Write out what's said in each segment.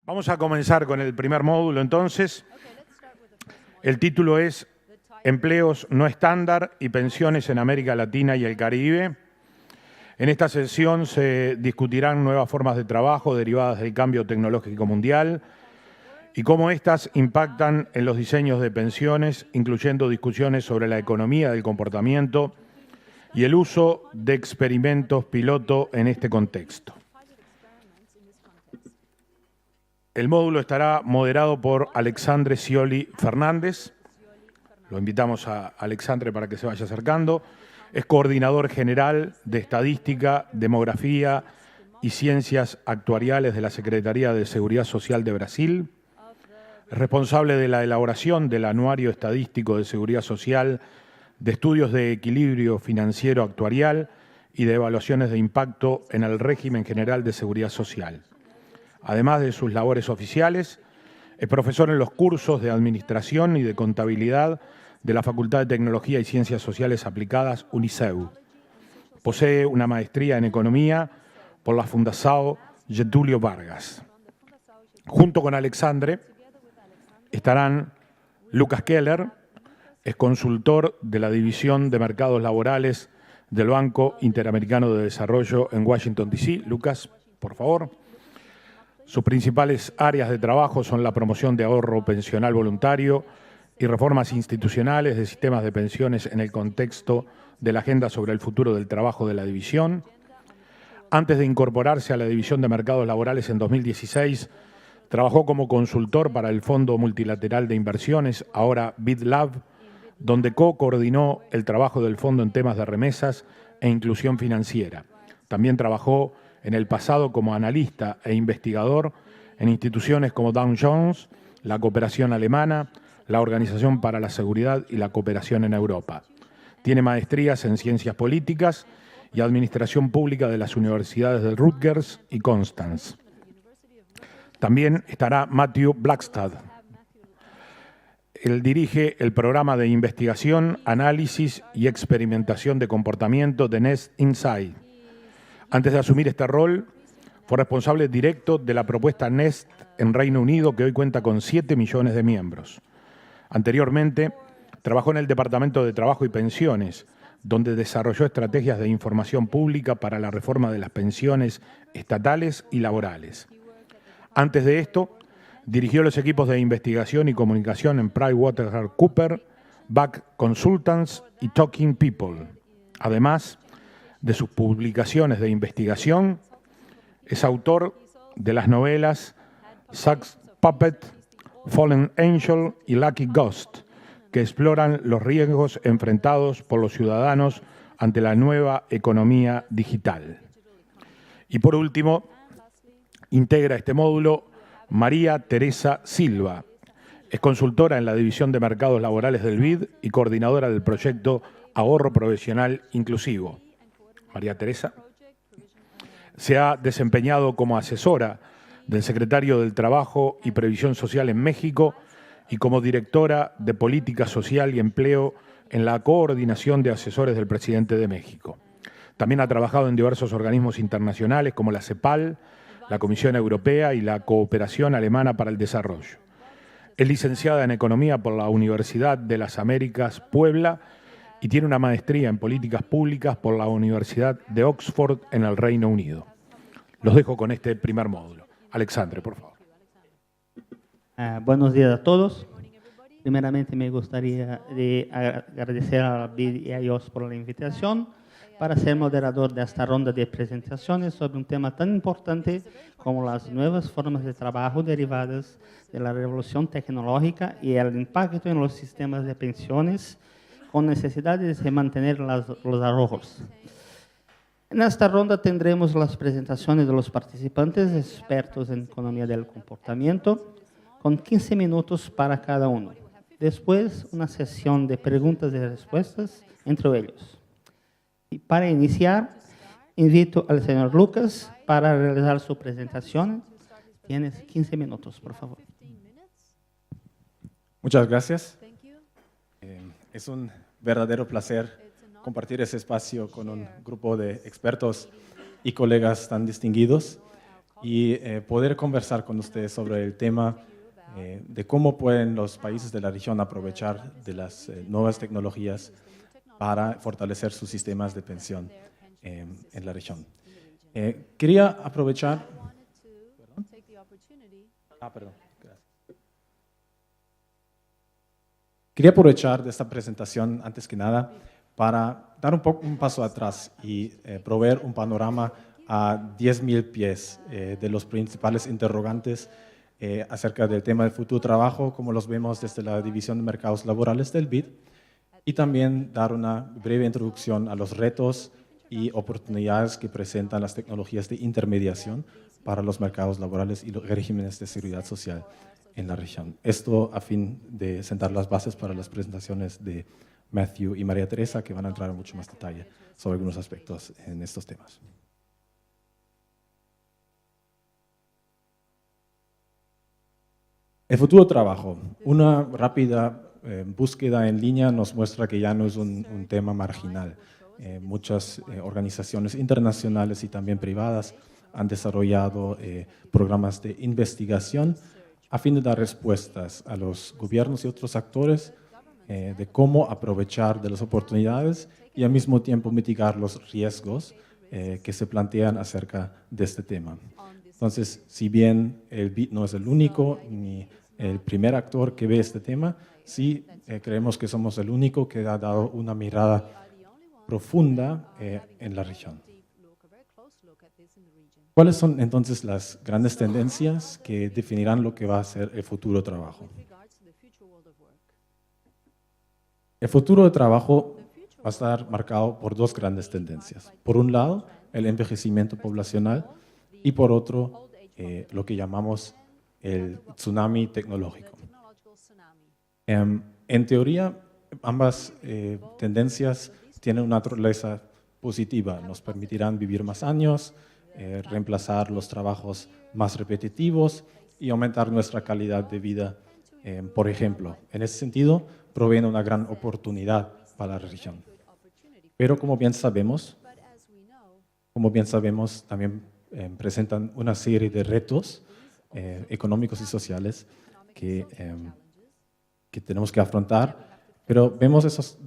Vamos a comenzar con el primer módulo entonces. El título es Empleos no estándar y pensiones en América Latina y el Caribe. En esta sesión se discutirán nuevas formas de trabajo derivadas del cambio tecnológico mundial y cómo éstas impactan en los diseños de pensiones, incluyendo discusiones sobre la economía del comportamiento y el uso de experimentos piloto en este contexto. El módulo estará moderado por Alexandre Scioli Fernández. Lo invitamos a Alexandre para que se vaya acercando. Es coordinador general de Estadística, Demografía y Ciencias Actuariales de la Secretaría de Seguridad Social de Brasil. Es responsable de la elaboración del Anuario Estadístico de Seguridad Social, de estudios de equilibrio financiero actuarial y de evaluaciones de impacto en el régimen general de seguridad social. Además de sus labores oficiales, es profesor en los cursos de Administración y de Contabilidad de la Facultad de Tecnología y Ciencias Sociales Aplicadas UNICEF. Posee una maestría en Economía por la Fundação Getúlio Vargas. Junto con Alexandre estarán Lucas Keller, es consultor de la División de Mercados Laborales del Banco Interamericano de Desarrollo en Washington, D.C. Lucas, por favor. Sus principales áreas de trabajo son la promoción de ahorro pensional voluntario y reformas institucionales de sistemas de pensiones en el contexto de la Agenda sobre el Futuro del Trabajo de la División. Antes de incorporarse a la División de Mercados Laborales en 2016, trabajó como consultor para el Fondo Multilateral de Inversiones, ahora BidLab, donde co-coordinó el trabajo del fondo en temas de remesas e inclusión financiera. También trabajó en el pasado como analista e investigador en instituciones como Dow Jones, la Cooperación Alemana, la Organización para la Seguridad y la Cooperación en Europa. Tiene maestrías en Ciencias Políticas y Administración Pública de las Universidades de Rutgers y Constance. También estará Matthew Blackstad. Él dirige el programa de investigación, análisis y experimentación de comportamiento de Nest Insight. Antes de asumir este rol, fue responsable directo de la propuesta Nest en Reino Unido, que hoy cuenta con 7 millones de miembros. Anteriormente, trabajó en el Departamento de Trabajo y Pensiones, donde desarrolló estrategias de información pública para la reforma de las pensiones estatales y laborales. Antes de esto, dirigió los equipos de investigación y comunicación en PricewaterhouseCoopers, Back Consultants y Talking People. Además de sus publicaciones de investigación, es autor de las novelas Sax Puppet, Fallen Angel y Lucky Ghost, que exploran los riesgos enfrentados por los ciudadanos ante la nueva economía digital. Y por último, integra este módulo María Teresa Silva. Es consultora en la División de Mercados Laborales del BID y coordinadora del proyecto Ahorro Profesional Inclusivo. María Teresa se ha desempeñado como asesora del secretario del Trabajo y Previsión Social en México y como directora de Política Social y Empleo en la Coordinación de Asesores del Presidente de México. También ha trabajado en diversos organismos internacionales como la CEPAL, la Comisión Europea y la Cooperación Alemana para el Desarrollo. Es licenciada en Economía por la Universidad de las Américas, Puebla, y tiene una maestría en Políticas Públicas por la Universidad de Oxford en el Reino Unido. Los dejo con este primer módulo. Alexandre, por favor. Buenos días a todos. Primeramente me gustaría agradecer a BID y a IOS por la invitación para ser moderador de esta ronda de presentaciones sobre un tema tan importante como las nuevas formas de trabajo derivadas de la revolución tecnológica y el impacto en los sistemas de pensiones con necesidades de mantener los ahorros. En esta ronda tendremos las presentaciones de los participantes expertos en economía del comportamiento, con 15 minutos para cada uno. Después, una sesión de preguntas y respuestas entre ellos. Y para iniciar, invito al señor Lucas para realizar su presentación. Tienes 15 minutos, por favor. Muchas gracias. Es un verdadero placer compartir ese espacio con un grupo de expertos y colegas tan distinguidos. y poder conversar con ustedes sobre el tema de cómo pueden los países de la región aprovechar de las nuevas tecnologías para fortalecer sus sistemas de pensión en la región. Quería aprovechar... Perdón. Gracias. Quería aprovechar de esta presentación, antes que nada, para dar un paso atrás y proveer un panorama a 10.000 pies de los principales interrogantes acerca del tema del futuro trabajo, como los vemos desde la División de Mercados Laborales del BID, y también dar una breve introducción a los retos y oportunidades que presentan las tecnologías de intermediación para los mercados laborales y los regímenes de seguridad social en la región. Esto a fin de sentar las bases para las presentaciones de Matthew y María Teresa, que van a entrar en mucho más detalle sobre algunos aspectos en estos temas. El futuro trabajo. Una rápida búsqueda en línea nos muestra que ya no es un tema marginal. Muchas organizaciones internacionales y también privadas han desarrollado programas de investigación a fin de dar respuestas a los gobiernos y otros actores de cómo aprovechar de las oportunidades y al mismo tiempo mitigar los riesgos que se plantean acerca de este tema. Entonces, si bien el BID no es el único ni el primer actor que ve este tema, sí creemos que somos el único que ha dado una mirada profunda en la región. ¿Cuáles son entonces las grandes tendencias que definirán lo que va a ser el futuro de trabajo? El futuro de trabajo va a estar marcado por dos grandes tendencias. Por un lado, el envejecimiento poblacional y por otro, lo que llamamos el tsunami tecnológico. En teoría, ambas tendencias tienen una naturaleza positiva. Nos permitirán vivir más años, reemplazar los trabajos más repetitivos y aumentar nuestra calidad de vida, por ejemplo. En ese sentido, proveen una gran oportunidad para la región. Pero como bien sabemos, también presentan una serie de retos económicos y sociales que tenemos que afrontar, pero vemos esas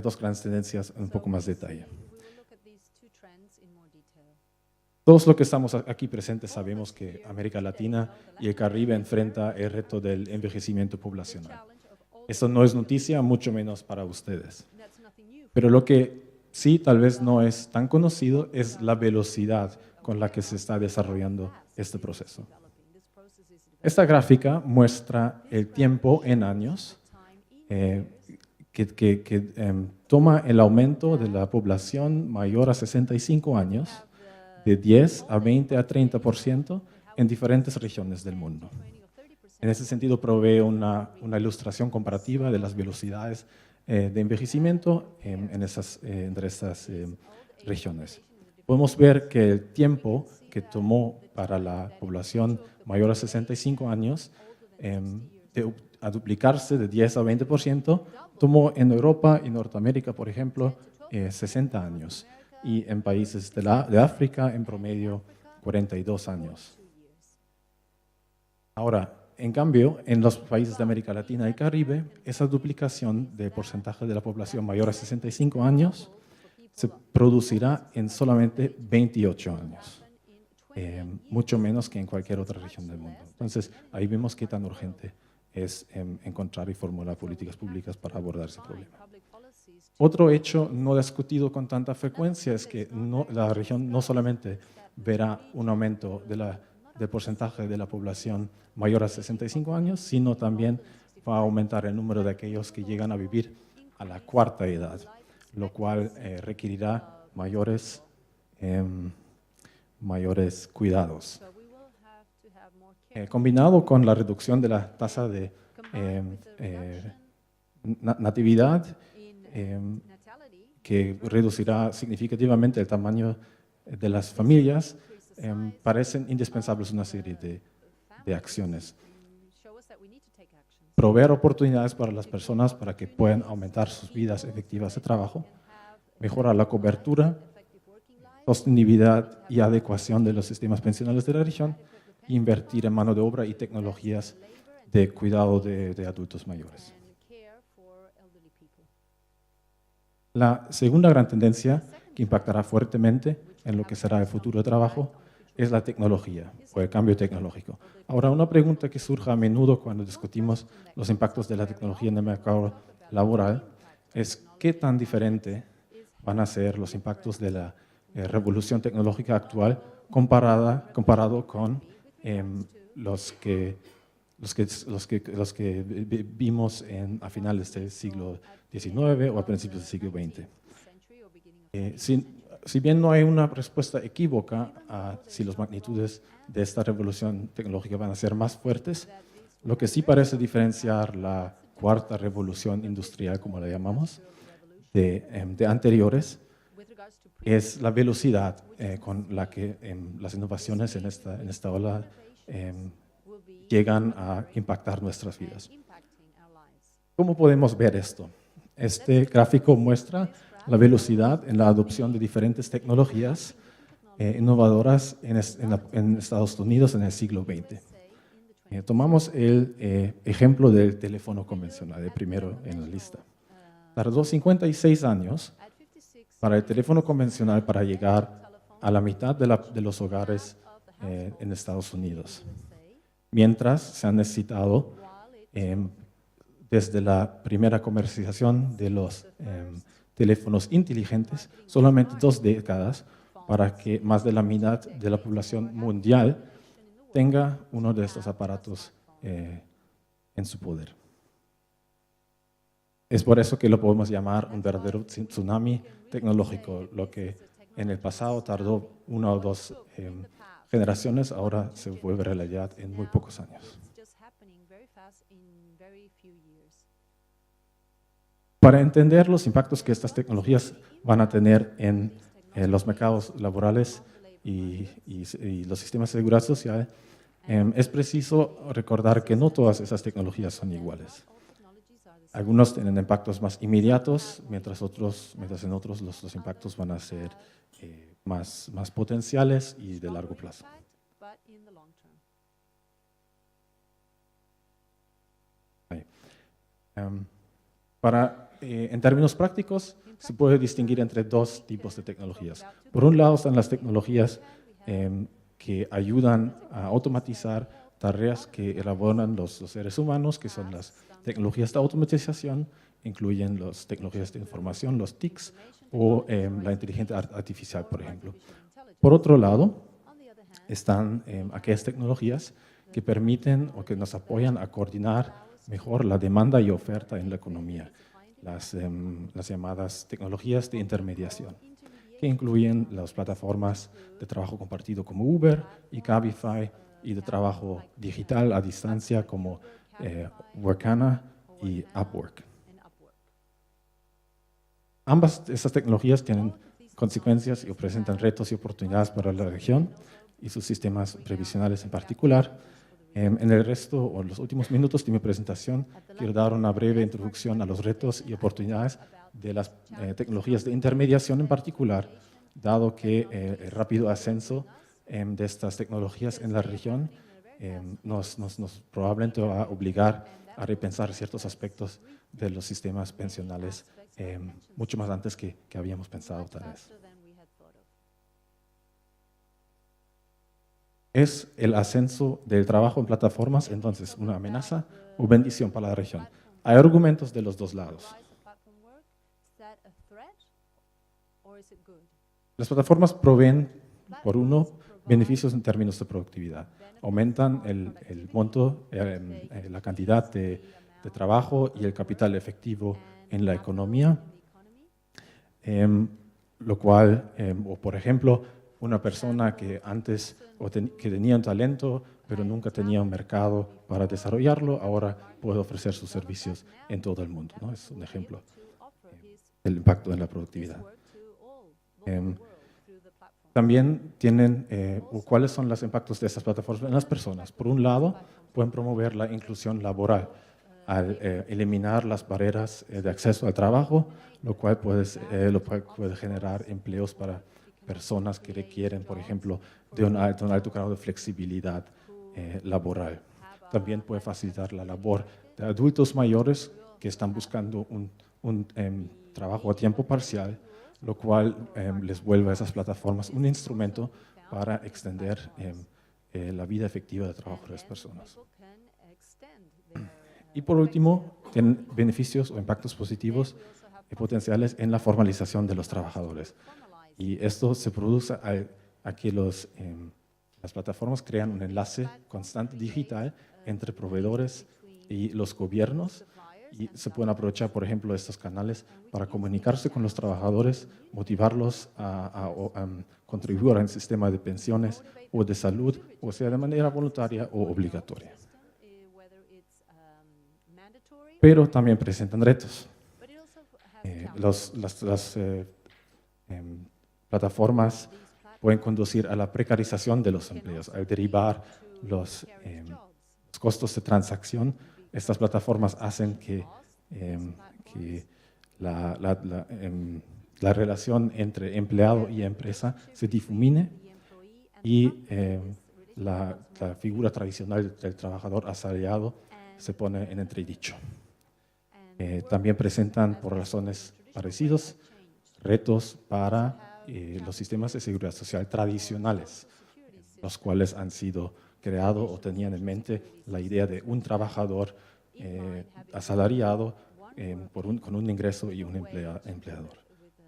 dos grandes tendencias en un poco más de detalle. Todos los que estamos aquí presentes sabemos que América Latina y el Caribe enfrenta el reto del envejecimiento poblacional. Esto no es noticia, mucho menos para ustedes. Pero lo que sí tal vez no es tan conocido es la velocidad con la que se está desarrollando este proceso. Esta gráfica muestra el tiempo en años que toma el aumento de la población mayor a 65 años de 10 a 20 a 30% en diferentes regiones del mundo. En ese sentido, provee una ilustración comparativa de las velocidades de envejecimiento entre estas regiones. Podemos ver que el tiempo que tomó para la población mayor a 65 años a duplicarse de 10 a 20%, tomó en Europa y Norteamérica, por ejemplo, 60 años. Y en países de África, en promedio, 42 años. Ahora, en cambio, en los países de América Latina y Caribe, esa duplicación del porcentaje de la población mayor a 65 años se producirá en solamente 28 años, mucho menos que en cualquier otra región del mundo. Entonces, ahí vemos qué tan urgente es encontrar y formular políticas públicas para abordar ese problema. Otro hecho no discutido con tanta frecuencia es que la región no solamente verá un aumento del porcentaje de la población mayor a 65 años, sino también va a aumentar el número de aquellos que llegan a vivir a la cuarta edad, lo cual requerirá mayores cuidados. Combinado con la reducción de la tasa de natividad, que reducirá significativamente el tamaño de las familias, parecen indispensables una serie de acciones. Proveer oportunidades para las personas para que puedan aumentar sus vidas efectivas de trabajo, mejorar la cobertura sostenibilidad y adecuación de los sistemas pensionales de la región, e invertir en mano de obra y tecnologías de cuidado de adultos mayores. La segunda gran tendencia que impactará fuertemente en lo que será el futuro de trabajo es la tecnología o el cambio tecnológico. Ahora, una pregunta que surge a menudo cuando discutimos los impactos de la tecnología en el mercado laboral es qué tan diferente van a ser los impactos de la revolución tecnológica actual comparado con los que vimos a finales del siglo XIX o a principios del siglo XX. Si bien no hay una respuesta equívoca a si las magnitudes de esta revolución tecnológica van a ser más fuertes, lo que sí parece diferenciar la cuarta revolución industrial, como la llamamos, de anteriores, es la velocidad con la que las innovaciones en esta ola llegan a impactar nuestras vidas. ¿Cómo podemos ver esto? Este gráfico muestra la velocidad en la adopción de diferentes tecnologías innovadoras en Estados Unidos en el siglo XX. Tomamos el ejemplo del teléfono convencional, el primero en la lista. Tardó 56 años para el teléfono convencional para llegar a la mitad de los hogares en Estados Unidos, mientras se han necesitado desde la primera comercialización de los teléfonos inteligentes, solamente 2 décadas para que más de la mitad de la población mundial tenga uno de estos aparatos en su poder. Es por eso que lo podemos llamar un verdadero tsunami tecnológico. Lo que en el pasado tardó 1 o 2 generaciones, ahora se vuelve realidad en muy pocos años. Para entender los impactos que estas tecnologías van a tener en los mercados laborales y los sistemas de seguridad social, es preciso recordar que no todas esas tecnologías son iguales. Algunos tienen impactos más inmediatos, mientras en otros los impactos van a ser más potenciales y de largo plazo. En términos prácticos, se puede distinguir entre 2 tipos de tecnologías. Por un lado están las tecnologías que ayudan a automatizar tareas que elaboran los seres humanos, que son las tecnologías de automatización, incluyen las tecnologías de información, los TICs, o la inteligencia artificial, por ejemplo. Por otro lado, están aquellas tecnologías que permiten o que nos apoyan a coordinar mejor la demanda y oferta en la economía, las llamadas tecnologías de intermediación, que incluyen las plataformas de trabajo compartido como Uber y Cabify, y de trabajo digital a distancia como Workana y Upwork. Ambas estas tecnologías tienen consecuencias y presentan retos y oportunidades para la región y sus sistemas previsionales en particular. En el resto o en los últimos minutos de mi presentación quiero dar una breve introducción a los retos y oportunidades de las tecnologías de intermediación en particular, dado que el rápido ascenso de estas tecnologías en la región nos probablemente va a obligar a repensar ciertos aspectos de los sistemas pensionales mucho más antes que habíamos pensado tal vez. ¿Es el ascenso del trabajo en plataformas entonces una amenaza o bendición para la región? Hay argumentos de los 2 lados. Las plataformas proveen, por uno, beneficios en términos de productividad. Aumentan el monto, la cantidad de trabajo y el capital efectivo en la economía, lo cual, o por ejemplo, una persona que antes que tenía un talento, pero nunca tenía un mercado para desarrollarlo, ahora puede ofrecer sus servicios en todo el mundo, ¿no? Es un ejemplo del impacto en la productividad. También tienen, ¿cuáles son los impactos de estas plataformas en las personas? Por un lado, pueden promover la inclusión laboral al eliminar las barreras de acceso al trabajo, lo cual puede generar empleos para personas que requieren, por ejemplo, de un alto grado de flexibilidad laboral. También puede facilitar la labor de adultos mayores que están buscando un trabajo a tiempo parcial, lo cual les vuelve a esas plataformas un instrumento para extender la vida efectiva de trabajo de las personas. Y por último, tienen beneficios o impactos positivos y potenciales en la formalización de los trabajadores. Y esto se produce a que las plataformas crean un enlace constante digital entre proveedores y los gobiernos, y se pueden aprovechar, por ejemplo, estos canales para comunicarse con los trabajadores, motivarlos a contribuir al sistema de pensiones o de salud, o sea, de manera voluntaria o obligatoria. Pero también presentan retos. Las plataformas pueden conducir a la precarización de los empleos, al derivar los costos de transacción. Estas plataformas hacen que la relación entre empleado y empresa se difumine y la figura tradicional del trabajador asalariado se pone en entredicho. También presentan, por razones parecidas, retos para los sistemas de seguridad social tradicionales, los cuales han sido creados o tenían en mente la idea de un trabajador asalariado con un ingreso y un empleador.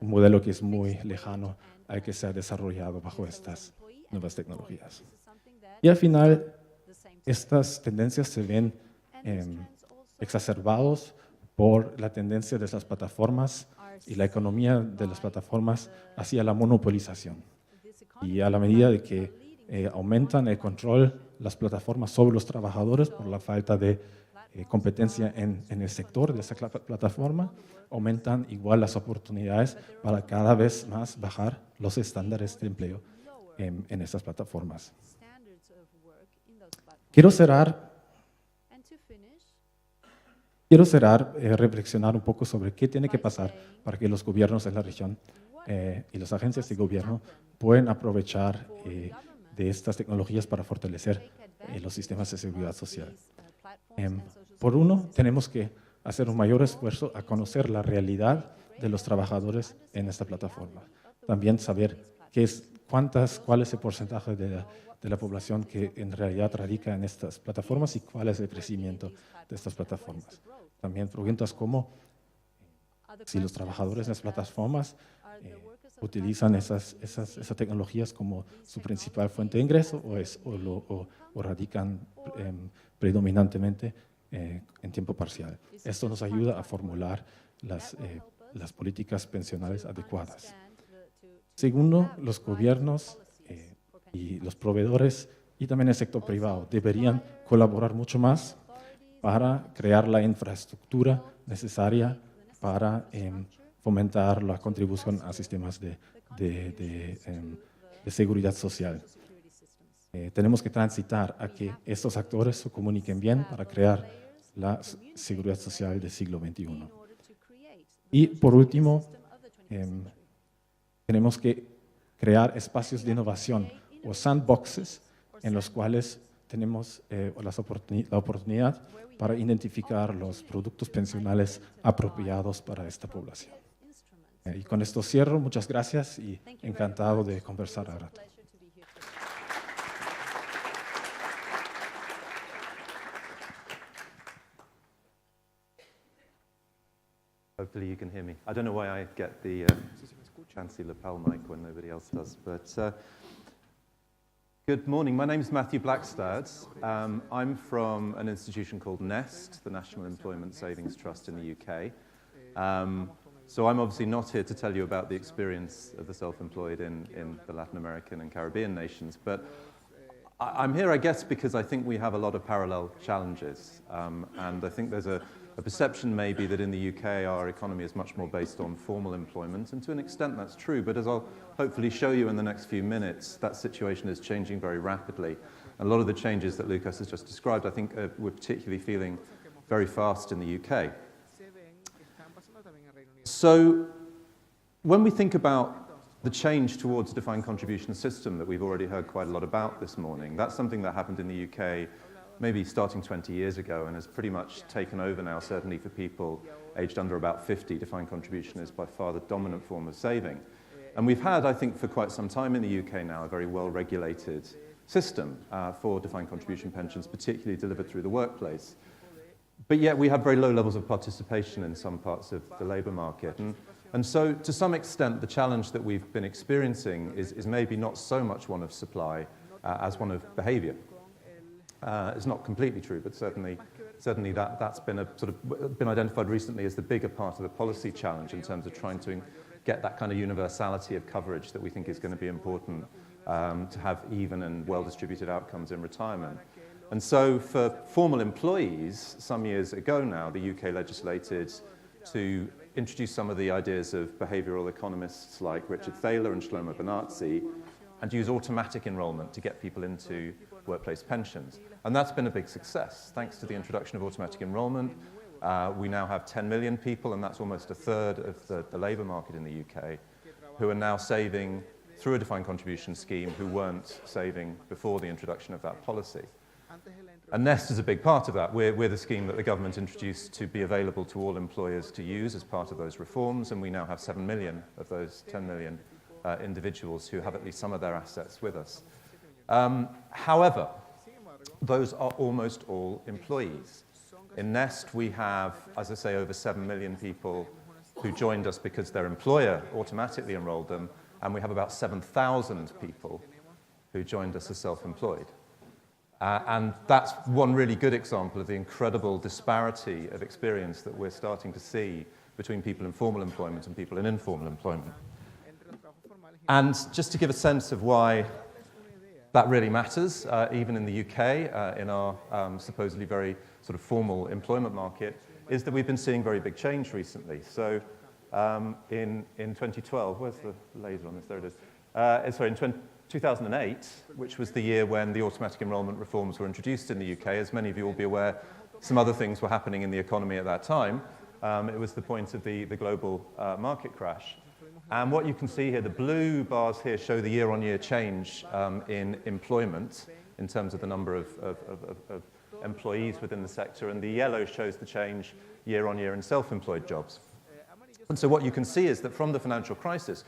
Un modelo que es muy lejano al que se ha desarrollado bajo estas nuevas tecnologías. Y al final, estas tendencias se ven exacerbados por la tendencia de las plataformas y la economía de las plataformas hacia la monopolización. Y a la medida de que aumentan el control las plataformas sobre los trabajadores por la falta de competencia en el sector de esa plataforma, aumentan igual las oportunidades para cada vez más bajar los estándares de empleo en estas plataformas. Quiero cerrar reflexionar un poco sobre qué tiene que pasar para que los gobiernos de la región y las agencias de gobierno puedan aprovechar de estas tecnologías para fortalecer los sistemas de seguridad social. Por uno, tenemos que hacer un mayor esfuerzo a conocer la realidad de los trabajadores en esta plataforma. También saber cuál es el porcentaje de la población que en realidad radica en estas plataformas y cuál es el crecimiento de estas plataformas. También preguntas como si los trabajadores de las plataformas utilizan esas tecnologías como su principal fuente de ingreso o radican predominantemente en tiempo parcial. Esto nos ayuda a formular las políticas pensionales adecuadas. Segundo, los gobiernos y los proveedores y también el sector privado deberían colaborar mucho más para crear la infraestructura necesaria para fomentar la contribución a sistemas de seguridad social. Tenemos que transitar a que estos actores se comuniquen bien para crear la seguridad social del siglo XXI. Y por último, tenemos que crear espacios de innovación o sandboxes en los cuales tenemos la oportunidad para identificar los productos pensionales apropiados para esta población. Y con esto cierro. Muchas gracias y encantado de conversar ahora. Hopefully you can hear me. I don't know why I get the fancy lapel mic when nobody else does, but good morning. My name is Matthew Blackstad. I'm from an institution called NEST, the National Employment Savings Trust in the UK. So I'm obviously not here to tell you about the experience of the self-employed in the Latin American and Caribbean nations, but I'm here, I guess, because I think we have a lot of parallel challenges. And I think there's a perception maybe that in the UK our economy is much more based on formal employment, and to an extent that's true, but as I'll hopefully show you in the next few minutes, that situation is changing very rapidly. And a lot of the changes that Lucas has just described, I think we're particularly feeling very fast in the UK. So when we think about the change towards a defined contribution system that we've already heard quite a lot about this morning. That's something that happened in the UK maybe starting 20 years ago and has pretty much taken over now, certainly for people aged under about 50. Defined contribution is by far the dominant form of saving. And we've had, I think, for quite some time in the UK now, a very well-regulated system for defined contribution pensions, particularly delivered through the workplace. But yet we have very low levels of participation in some parts of the labour market. And so, to some extent, the challenge that we've been experiencing is maybe not so much one of supply as one of behaviour. It's not completely true, but certainly that's been been identified recently as the bigger part of the policy challenge in terms of trying to get that kind of universality of coverage that we think is going to be important to have even and well-distributed outcomes in retirement. And so for formal employees, some years ago now, the UK legislated to introduce some of the ideas of behavioural economists like Richard Thaler and Shlomo Benartzi and use automatic enrolment to get people into workplace pensions. And that's been a big success. Thanks to the introduction of automatic enrolment, we now have 10 million people, and that's almost a third of the labour market in the UK, who are now saving through a defined contribution scheme who weren't saving before the introduction of that policy. And Nest is a big part of that. We're the scheme that the government introduced to be available to all employers to use as part of those reforms, and we now have 7 million of those 10 million individuals who have at least some of their assets with us. However, those are almost all employees. In Nest, we have, as I say, over 7 million people who joined us because their employer automatically enrolled them, and we have about 7,000 people who joined us as self-employed. And that's one really good example of the incredible disparity of experience that we're starting to see between people in formal employment and people in informal employment. And just to give a sense of why that really matters, even in the UK, in our supposedly very sort of formal employment market, is that we've been seeing very big change recently. So in 2012, where's the laser on this? There it is. Sorry, in 2008, which was the year when the automatic enrolment reforms were introduced in the UK, as many of you will be aware, some other things were happening in the economy at that time. It was the point of the global market crash. And what you can see here, the blue bars here show the year-on-year change in employment in terms of the number of employees within the sector, and the yellow shows the change year-on-year in self-employed jobs. And so what you can see is that from the financial crisis,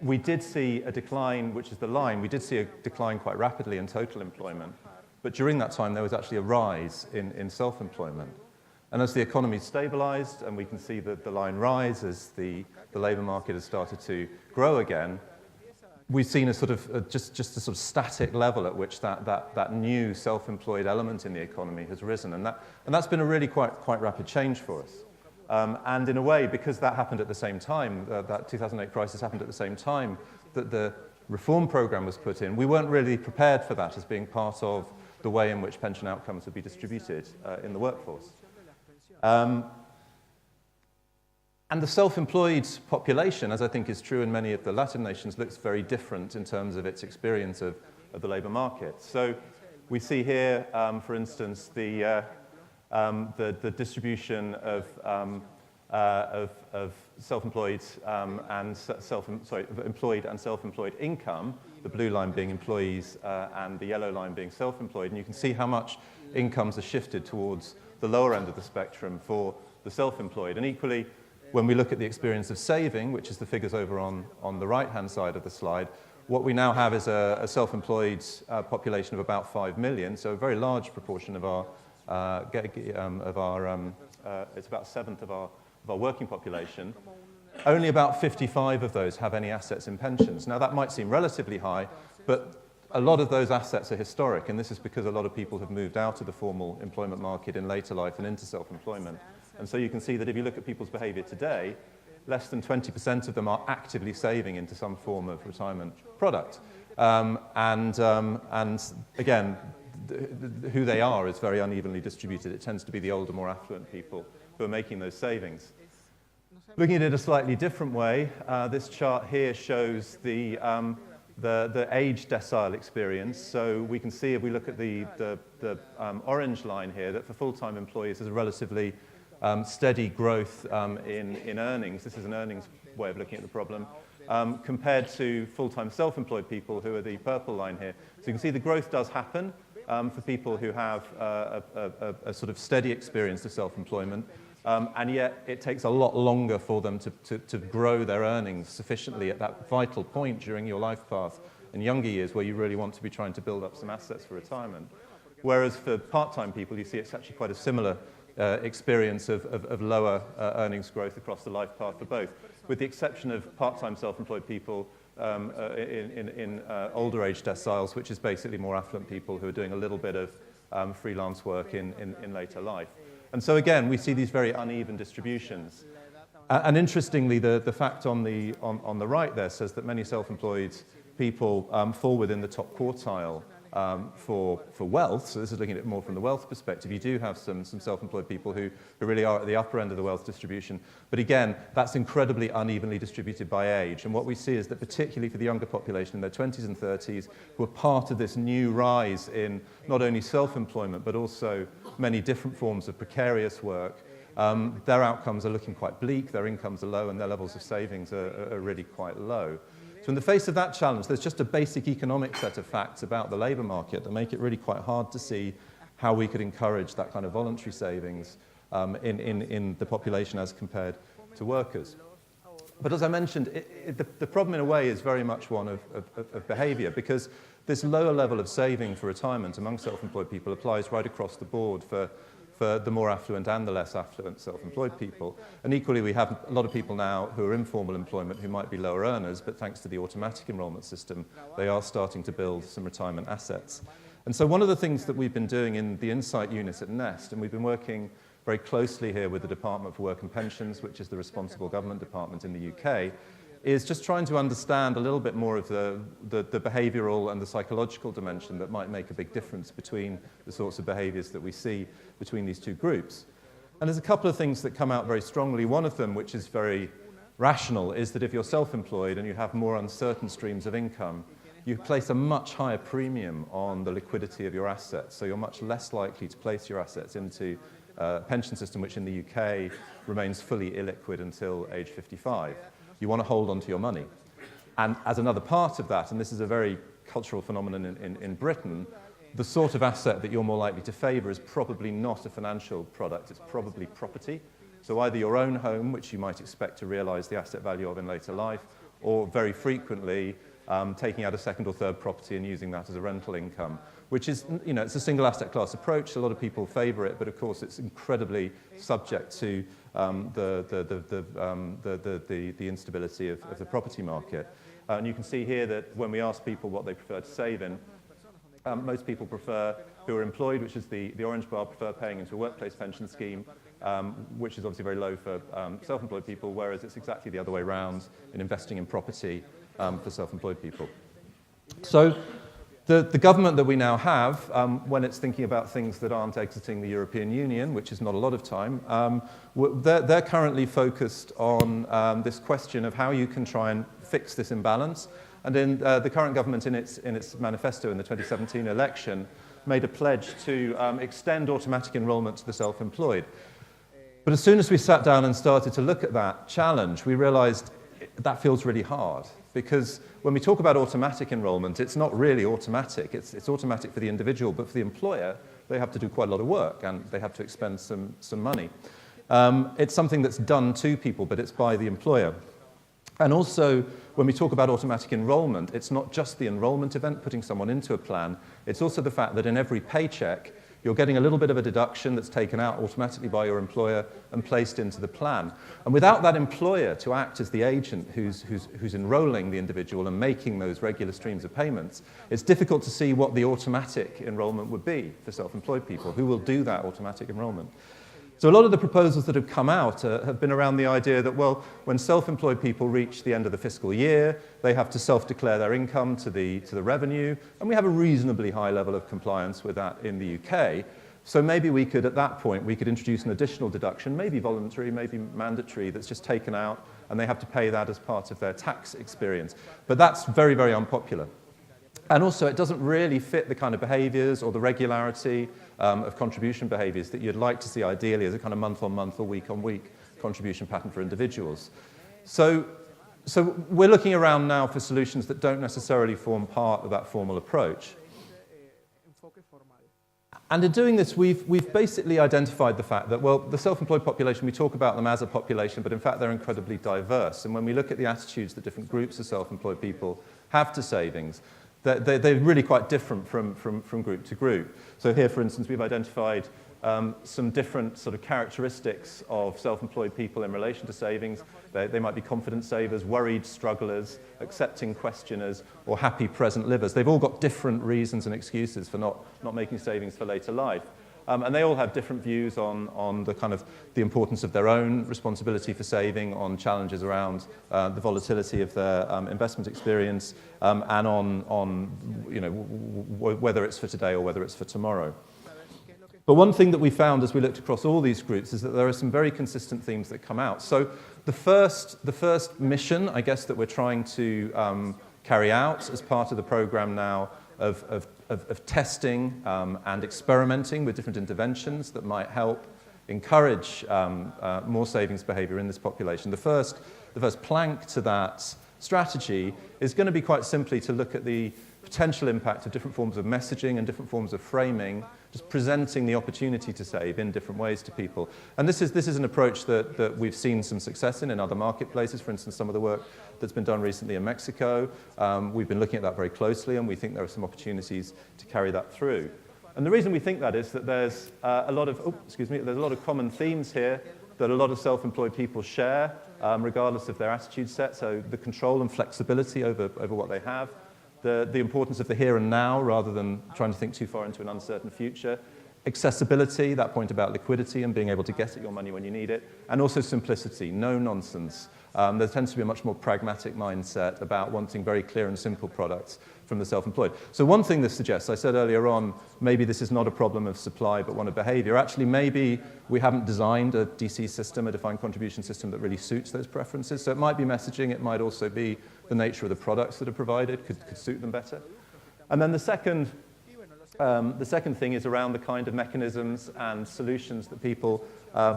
we did see a decline, which is the line, we did see a decline quite rapidly in total employment, but during that time there was actually a rise in self-employment. And as the economy stabilized, and we can see the line rise as the labour market has started to grow again, we've seen a sort of just a sort of static level at which that new self-employed element in the economy has risen, and that's been a really quite rapid change for us. And in a way, because that happened at the same time, that 2008 crisis happened at the same time that the reform programme was put in, we weren't really prepared for that as being part of the way in which pension outcomes would be distributed in the workforce. And the self-employed population, as I think is true in many of the Latin nations, looks very different in terms of its experience of the labour market. So we see here, for instance, the distribution of self-employed employed and self-employed income, the blue line being employees and the yellow line being self-employed. And you can see how much incomes are shifted towards the lower end of the spectrum for the self-employed. And equally, when we look at the experience of saving, which is the figures over on the right-hand side of the slide, what we now have is a self-employed population of about 5 million, so a very large proportion of our it's about a seventh of our working population. Only about 55 of those have any assets in pensions. Now, that might seem relatively high, but a lot of those assets are historic, and this is because a lot of people have moved out of the formal employment market in later life and into self-employment. And so you can see that if you look at people's behaviour today, less than 20% of them are actively saving into some form of retirement product. And again, who they are is very unevenly distributed. It tends to be the older, more affluent people who are making those savings. Looking at it a slightly different way, this chart here shows the age decile experience. So we can see if we look at the orange line here that for full-time employees there's a relatively steady growth in earnings. This is an earnings way of looking at the problem. compared to full-time self-employed people who are the purple line here. So you can see the growth does happen for people who have a sort of steady experience of self-employment, and yet it takes a lot longer for them to grow their earnings sufficiently at that vital point during your life path in younger years where you really want to be trying to build up some assets for retirement. Whereas for part-time people, you see it's actually quite a similar experience of lower earnings growth across the life path for both, with the exception of part-time self-employed people in older age deciles, which is basically more affluent people who are doing a little bit of freelance work in later life. And so again, we see these very uneven distributions. And interestingly, the fact on the right there says that many self-employed people fall within the top quartile for wealth. So this is looking at it more from the wealth perspective. You do have some self-employed people who really are at the upper end of the wealth distribution. But again, that's incredibly unevenly distributed by age. And what we see is that particularly for the younger population in their 20s and 30s, who are part of this new rise in not only self-employment, but also many different forms of precarious work, their outcomes are looking quite bleak, their incomes are low, and their levels of savings are really quite low. So in the face of that challenge, there's just a basic economic set of facts about the labour market that make it really quite hard to see how we could encourage that kind of voluntary savings in the population as compared to workers. But as I mentioned, the problem in a way is very much one of behaviour, because this lower level of saving for retirement among self-employed people applies right across the board for the more affluent and the less affluent self-employed people. And equally, we have a lot of people now who are in formal employment who might be lower earners, but thanks to the automatic enrolment system, they are starting to build some retirement assets. And so one of the things that we've been doing in the Insight unit at Nest, and we've been working very closely here with the Department for Work and Pensions, which is the responsible government department in the UK, is just trying to understand a little bit more of the behavioural and the psychological dimension that might make a big difference between the sorts of behaviours that we see between these two groups. And there's a couple of things that come out very strongly. One of them, which is very rational, is that if you're self-employed and you have more uncertain streams of income, you place a much higher premium on the liquidity of your assets. So you're much less likely to place your assets into a pension system, which in the UK remains fully illiquid until age 55. You want to hold on to your money. And as another part of that, and this is a very cultural phenomenon in Britain, the sort of asset that you're more likely to favour is probably not a financial product, it's probably property. So either your own home, which you might expect to realise the asset value of in later life, or very frequently taking out a second or third property and using that as a rental income, which is, it's a single asset class approach. A lot of people favour it, but of course it's incredibly subject to the instability of the property market. And you can see here that when we ask people what they prefer to save in, most people prefer, who are employed, which is the orange bar, prefer paying into a workplace pension scheme, which is obviously very low for self-employed people, whereas it's exactly the other way around in investing in property for self-employed people. So the government that we now have, when it's thinking about things that aren't exiting the European Union, which is not a lot of time, they're currently focused on this question of how you can try and fix this imbalance. And in the current government, in its manifesto in the 2017 election, made a pledge to extend automatic enrolment to the self-employed. But as soon as we sat down and started to look at that challenge, we realized that feels really hard. Because when we talk about automatic enrolment, it's not really automatic. It's automatic for the individual, but for the employer, they have to do quite a lot of work and they have to expend some money. It's something that's done to people, but it's by the employer. And also, when we talk about automatic enrolment, it's not just the enrolment event, putting someone into a plan. It's also the fact that in every paycheck, you're getting a little bit of a deduction that's taken out automatically by your employer and placed into the plan. And without that employer to act as the agent who's enrolling the individual and making those regular streams of payments, it's difficult to see what the automatic enrolment would be for self-employed people. Who will do that automatic enrolment? So a lot of the proposals that have come out have been around the idea that, well, when self-employed people reach the end of the fiscal year, they have to self-declare their income to the revenue, and we have a reasonably high level of compliance with that in the UK. So maybe we could, at that point, we could introduce an additional deduction, maybe voluntary, maybe mandatory, that's just taken out, and they have to pay that as part of their tax experience. But that's very, very unpopular. And also, it doesn't really fit the kind of behaviours or the regularity of contribution behaviours that you'd like to see ideally as a kind of month-on-month or week-on-week contribution pattern for individuals. So So we're looking around now for solutions that don't necessarily form part of that formal approach. And in doing this, we've basically identified the fact that, well, the self-employed population, we talk about them as a population, but in fact they're incredibly diverse. And when we look at the attitudes that different groups of self-employed people have to savings, they're really quite different from group to group. So here, for instance, we've identified some different sort of characteristics of self-employed people in relation to savings. They might be confident savers, worried strugglers, accepting questioners, or happy present livers. They've all got different reasons and excuses for not making savings for later life. And they all have different views on the kind of the importance of their own responsibility for saving, on challenges around the volatility of their investment experience, and on whether it's for today or whether it's for tomorrow. But one thing that we found as we looked across all these groups is that there are some very consistent themes that come out. So the first mission, I guess, that we're trying to carry out as part of the program now of testing and experimenting with different interventions that might help encourage more savings behavior in this population. The first plank to that strategy is going to be quite simply to look at the potential impact of different forms of messaging and different forms of framing, just presenting the opportunity to save in different ways to people. And this is an approach that we've seen some success in other marketplaces. For instance, some of the work that's been done recently in Mexico. We've been looking at that very closely, and we think there are some opportunities to carry that through. And the reason we think that is that there's a lot of common themes here that a lot of self-employed people share, regardless of their attitude set. So the control and flexibility over what they have, the importance of the here and now rather than trying to think too far into an uncertain future, accessibility, that point about liquidity and being able to get at your money when you need it, and also simplicity, no nonsense. There tends to be a much more pragmatic mindset about wanting very clear and simple products from the self-employed. So one thing this suggests, I said earlier on, maybe this is not a problem of supply but one of behavior. Actually, maybe we haven't designed a DC system, a defined contribution system that really suits those preferences. So it might be messaging, it might also be the nature of the products that are provided could suit them better. And then the second thing is around the kind of mechanisms and solutions that people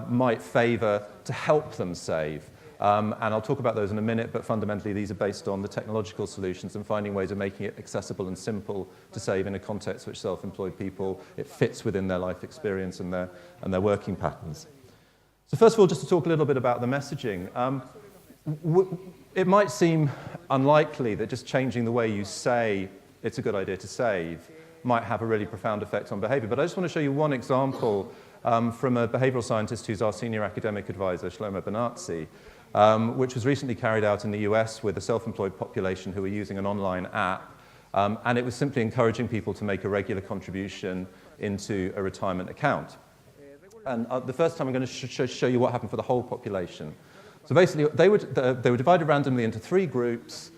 might favor to help them save. And I'll talk about those in a minute, but fundamentally these are based on the technological solutions and finding ways of making it accessible and simple to save in a context which self-employed people, it fits within their life experience and their working patterns. So first of all, just to talk a little bit about the messaging. It might seem unlikely that just changing the way you say it's a good idea to save might have a really profound effect on behavior. But I just want to show you one example from a behavioral scientist who's our senior academic advisor, Shlomo Benazzi, which was recently carried out in the US with a self-employed population who were using an online app. And it was simply encouraging people to make a regular contribution into a retirement account. And the first time I'm going to show you what happened for the whole population. So basically, they were divided randomly into 3 groups,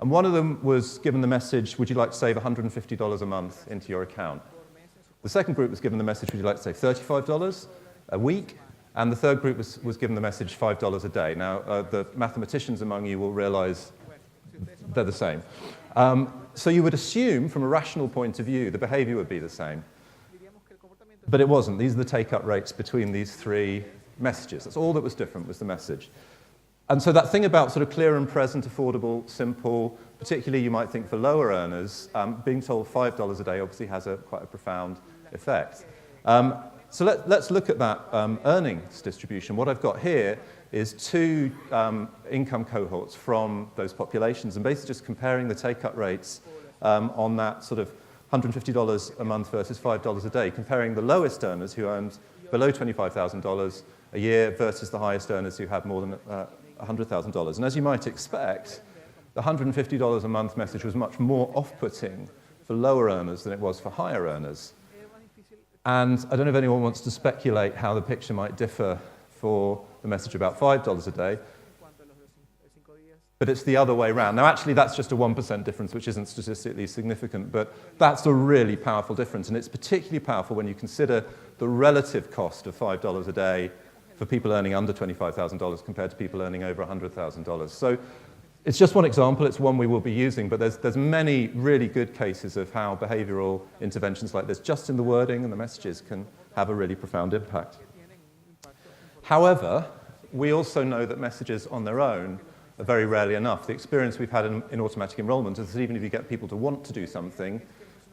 and one of them was given the message, would you like to save $150 a month into your account? The second group was given the message, would you like to save $35 a week? And the third group was given the message, $5 a day. Now, the mathematicians among you will realize they're the same. So you would assume, from a rational point of view, the behavior would be the same. But it wasn't. These are the take-up rates between these 3 messages. That's all that was different, was the message. And so that thing about sort of clear and present, affordable, simple, particularly you might think for lower earners, being told $5 a day obviously has quite a profound effect. So let's look at that earnings distribution. What I've got here is 2 income cohorts from those populations, and basically just comparing the take-up rates on that sort of $150 a month versus $5 a day, comparing the lowest earners who earned below $25,000 a year versus the highest earners who had more than $100,000. And as you might expect, the $150 a month message was much more off-putting for lower earners than it was for higher earners. And I don't know if anyone wants to speculate how the picture might differ for the message about $5 a day, but it's the other way around. Now, actually, that's just a 1% difference, which isn't statistically significant, but that's a really powerful difference, and it's particularly powerful when you consider the relative cost of $5 a day for people earning under $25,000 compared to people earning over $100,000. So it's just one example. It's one we will be using, but there's many really good cases of how behavioral interventions like this, just in the wording and the messages, can have a really profound impact. However, we also know that messages on their own very rarely enough. The experience we've had in automatic enrollment is that even if you get people to want to do something,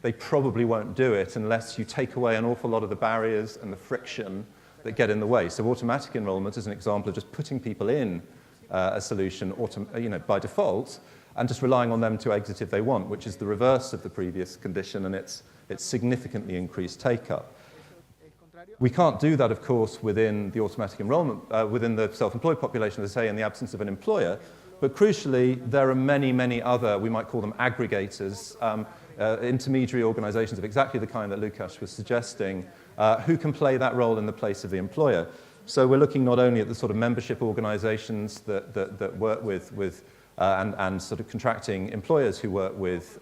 they probably won't do it unless you take away an awful lot of the barriers and the friction that get in the way. So automatic enrollment is an example of just putting people in a solution by default and just relying on them to exit if they want, which is the reverse of the previous condition, and it's significantly increased take-up. We can't do that, of course, within the automatic enrollment, within the self-employed population, as I say, in the absence of an employer. But crucially, there are many, many other, we might call them aggregators, intermediary organizations of exactly the kind that Lukasz was suggesting, who can play that role in the place of the employer. So we're looking not only at the sort of membership organizations that work with and sort of contracting employers who work with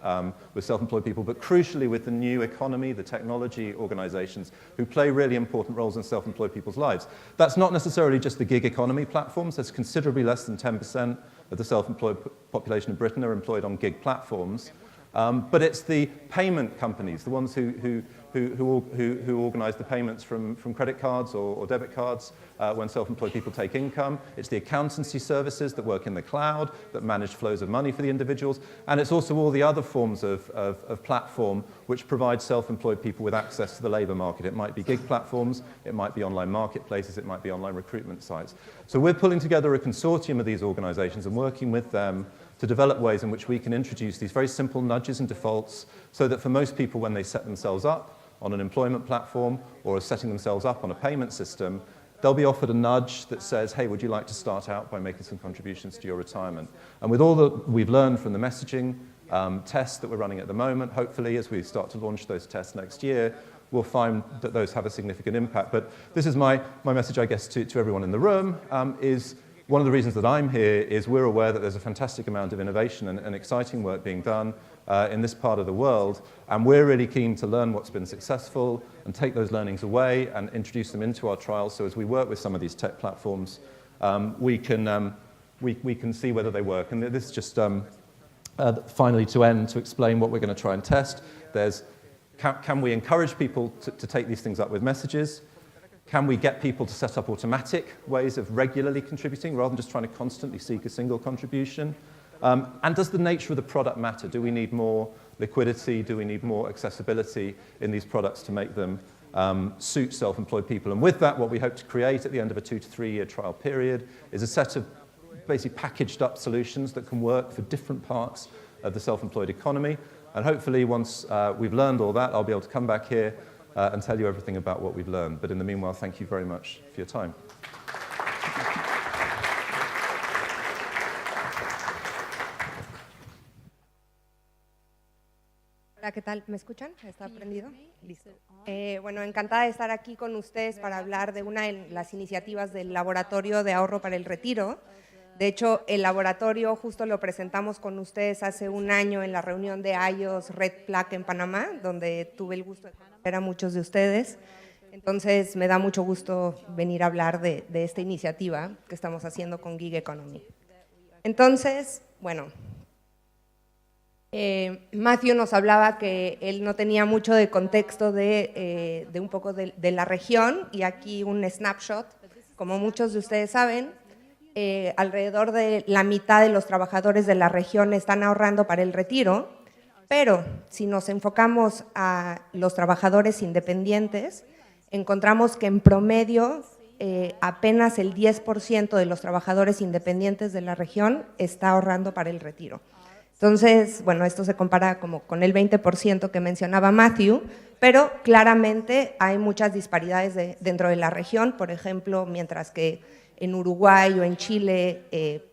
self-employed people, but crucially with the new economy, the technology organizations who play really important roles in self-employed people's lives. That's not necessarily just the gig economy platforms. There's considerably less than 10% of the self-employed population of Britain are employed on gig platforms. But it's the payment companies, the ones who organize the payments from credit cards or debit cards when self-employed people take income. It's the accountancy services that work in the cloud, that manage flows of money for the individuals. And it's also all the other forms of platform which provide self-employed people with access to the labor market. It might be gig platforms, it might be online marketplaces, it might be online recruitment sites. So we're pulling together a consortium of these organizations and working with them to develop ways in which we can introduce these very simple nudges and defaults so that for most people, when they set themselves up on an employment platform or are setting themselves up on a payment system, they'll be offered a nudge that says, hey, would you like to start out by making some contributions to your retirement? And with all that we've learned from the messaging tests that we're running at the moment, hopefully as we start to launch those tests next year, we'll find that those have a significant impact. But this is my message, I guess, to everyone in the room, is one of the reasons that I'm here is we're aware that there's a fantastic amount of innovation and exciting work being done in this part of the world, and we're really keen to learn what's been successful and take those learnings away and introduce them into our trials. So as we work with some of these tech platforms, we can see whether they work. And this is just finally to explain what we're going to try and test. Can we encourage people to take these things up with messages? Can we get people to set up automatic ways of regularly contributing rather than just trying to constantly seek a single contribution? And does the nature of the product matter? Do we need more liquidity? Do we need more accessibility in these products to make them suit self-employed people? And with that, what we hope to create at the end of a 2 to 3 year trial period is a set of basically packaged up solutions that can work for different parts of the self-employed economy. And hopefully once we've learned all that, I'll be able to come back here and tell you everything about what we've learned. But in the meanwhile, thank you very much for your time. Hola, ¿qué tal? ¿Me escuchan? ¿Está prendido? Listo. Bueno, encantada de estar aquí con ustedes para hablar de una de las iniciativas del Laboratorio de Ahorro para el Retiro. De hecho, el laboratorio justo lo presentamos con ustedes hace un año en la reunión de IOS Red Plaque en Panamá, donde tuve el gusto de conocer a muchos de ustedes. Entonces, me da mucho gusto venir a hablar de esta iniciativa que estamos haciendo con Gig Economy. Entonces, bueno, Matthew nos hablaba que él no tenía mucho de contexto de un poco de la región, y aquí un snapshot. Como muchos de ustedes saben, alrededor de la mitad de los trabajadores de la región están ahorrando para el retiro, pero si nos enfocamos a los trabajadores independientes, encontramos que en promedio apenas el 10% de los trabajadores independientes de la región está ahorrando para el retiro. Entonces, bueno, esto se compara como con el 20% que mencionaba Matthew, pero claramente hay muchas disparidades dentro de la región. Por ejemplo, mientras que en Uruguay o en Chile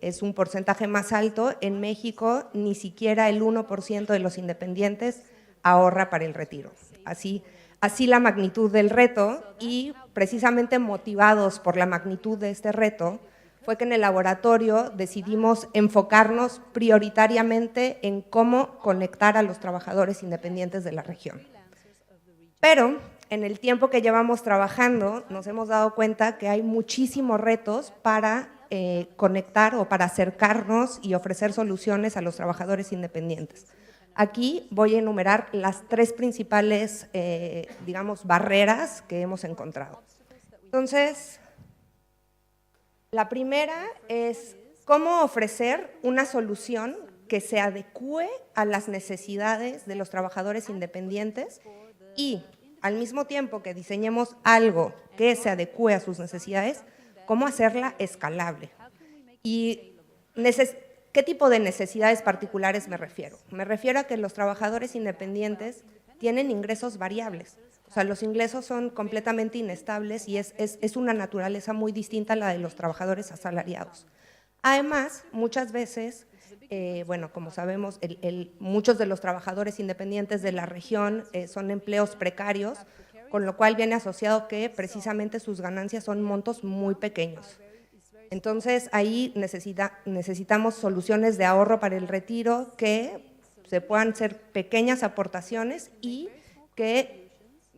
es un porcentaje más alto, en México ni siquiera el 1% de los independientes ahorra para el retiro. Así la magnitud del reto, y precisamente motivados por la magnitud de este reto, fue que en el laboratorio decidimos enfocarnos prioritariamente en cómo conectar a los trabajadores independientes de la región. Pero en el tiempo que llevamos trabajando nos hemos dado cuenta que hay muchísimos retos para conectar o para acercarnos y ofrecer soluciones a los trabajadores independientes. Aquí voy a enumerar las 3 principales, digamos, barreras que hemos encontrado. Entonces, la primera es cómo ofrecer una solución que se adecúe a las necesidades de los trabajadores independientes y al mismo tiempo que diseñemos algo que se adecúe a sus necesidades, cómo hacerla escalable. ¿Y qué tipo de necesidades particulares me refiero? Me refiero a que los trabajadores independientes tienen ingresos variables. O sea, los ingresos son completamente inestables y es una naturaleza muy distinta a la de los trabajadores asalariados. Además, muchas veces, bueno, como sabemos, muchos de los trabajadores independientes de la región son empleos precarios, con lo cual viene asociado que precisamente sus ganancias son montos muy pequeños. Entonces, ahí necesitamos soluciones de ahorro para el retiro que se puedan hacer pequeñas aportaciones y que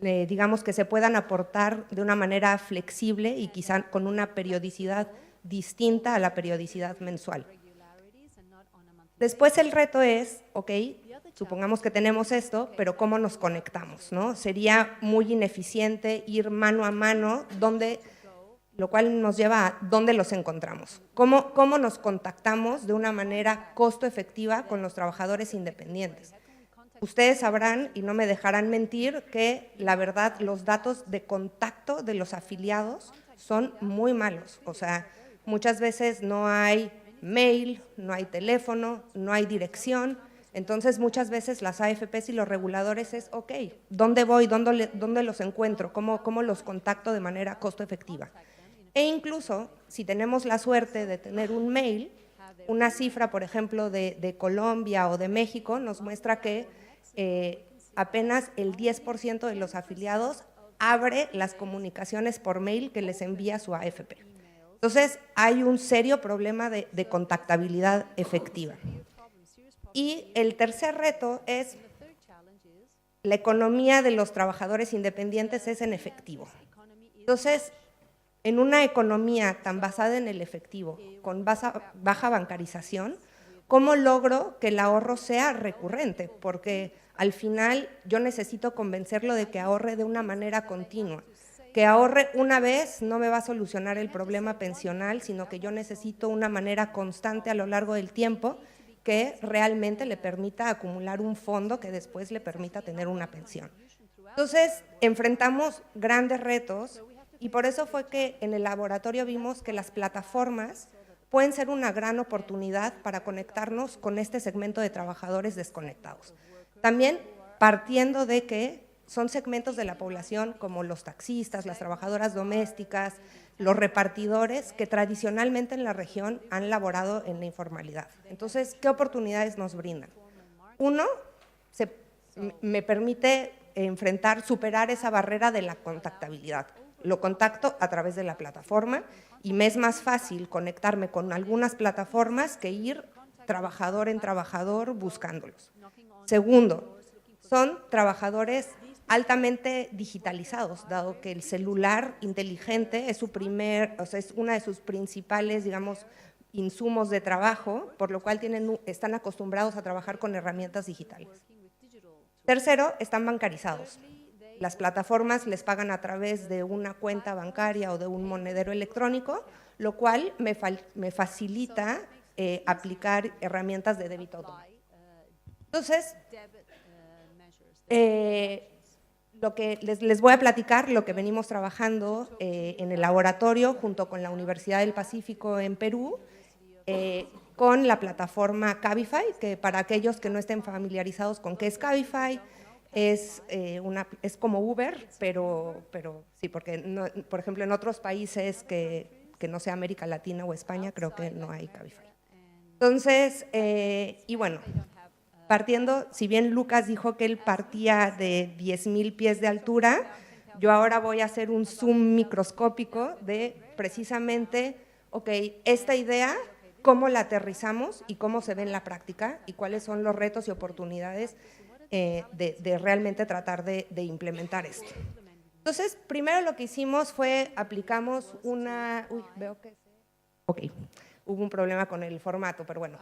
digamos que se puedan aportar de una manera flexible y quizá con una periodicidad distinta a la periodicidad mensual. Después el reto es, ok, supongamos que tenemos esto, pero ¿cómo nos conectamos, no? Sería muy ineficiente ir mano a mano, lo cual nos lleva a dónde los encontramos. ¿Cómo nos contactamos de una manera costo efectiva con los trabajadores independientes? Ustedes sabrán y no me dejarán mentir que la verdad los datos de contacto de los afiliados son muy malos. O sea, muchas veces no hay mail, no hay teléfono, no hay dirección. Entonces muchas veces las AFPs y los reguladores es, ok, ¿dónde voy? ¿Dónde los encuentro? ¿Cómo los contacto de manera costo efectiva? E incluso si tenemos la suerte de tener un mail, una cifra, por ejemplo, de Colombia o de México nos muestra que apenas el 10% de los afiliados abre las comunicaciones por mail que les envía su AFP. Entonces, hay un serio problema de contactabilidad efectiva. Y el tercer reto es la economía de los trabajadores independientes es en efectivo. Entonces, en una economía tan basada en el efectivo, con baja bancarización, ¿cómo logro que el ahorro sea recurrente? Porque al final yo necesito convencerlo de que ahorre de una manera continua. Que ahorre una vez no me va a solucionar el problema pensional, sino que yo necesito una manera constante a lo largo del tiempo que realmente le permita acumular un fondo que después le permita tener una pensión. Entonces, enfrentamos grandes retos y por eso fue que en el laboratorio vimos que las plataformas pueden ser una gran oportunidad para conectarnos con este segmento de trabajadores desconectados. También partiendo de que son segmentos de la población como los taxistas, las trabajadoras domésticas, los repartidores que tradicionalmente en la región han laborado en la informalidad. Entonces, ¿qué oportunidades nos brindan? Uno, me permite superar esa barrera de la contactabilidad. Lo contacto a través de la plataforma y me es más fácil conectarme con algunas plataformas que ir trabajador en trabajador buscándolos. Segundo, son trabajadores altamente digitalizados, dado que el celular inteligente es es una de sus principales, digamos, insumos de trabajo, por lo cual están acostumbrados a trabajar con herramientas digitales. Tercero, están bancarizados. Las plataformas les pagan a través de una cuenta bancaria o de un monedero electrónico, lo cual me facilita aplicar herramientas de débito automático. Entonces, lo que les voy a platicar, lo que venimos trabajando en el laboratorio junto con la Universidad del Pacífico en Perú, con la plataforma Cabify, que para aquellos que no estén familiarizados con qué es Cabify, es como Uber, pero sí, porque no, por ejemplo en otros países que no sea América Latina o España, creo que no hay Cabify. Entonces, y bueno, partiendo, si bien Lucas dijo que él partía de 10,000 pies de altura, yo ahora voy a hacer un zoom microscópico de precisamente, ok, esta idea, cómo la aterrizamos y cómo se ve en la práctica y cuáles son los retos y oportunidades de realmente tratar de implementar esto. Entonces, primero lo que hicimos fue, aplicamos una… Uy, veo que… Ok, hubo un problema con el formato, pero bueno.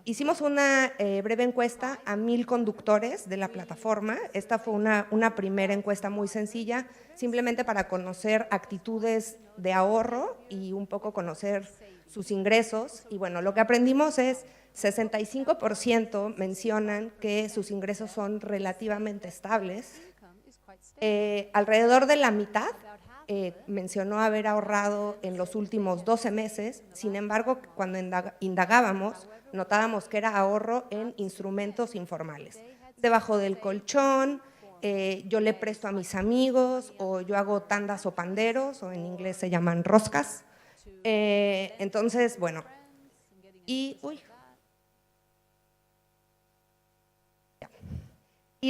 Hicimos una breve encuesta a 1,000 conductores de la plataforma. Esta fue una primera encuesta muy sencilla, simplemente para conocer actitudes de ahorro y un poco conocer sus ingresos. Y bueno, lo que aprendimos es 65% mencionan que sus ingresos son relativamente estables. Alrededor de la mitad mencionó haber ahorrado en los últimos 12 meses, sin embargo, cuando indagábamos, notábamos que era ahorro en instrumentos informales, debajo del colchón, yo le presto a mis amigos, o yo hago tandas o panderos, o en inglés se llaman roscas. Entonces, bueno, y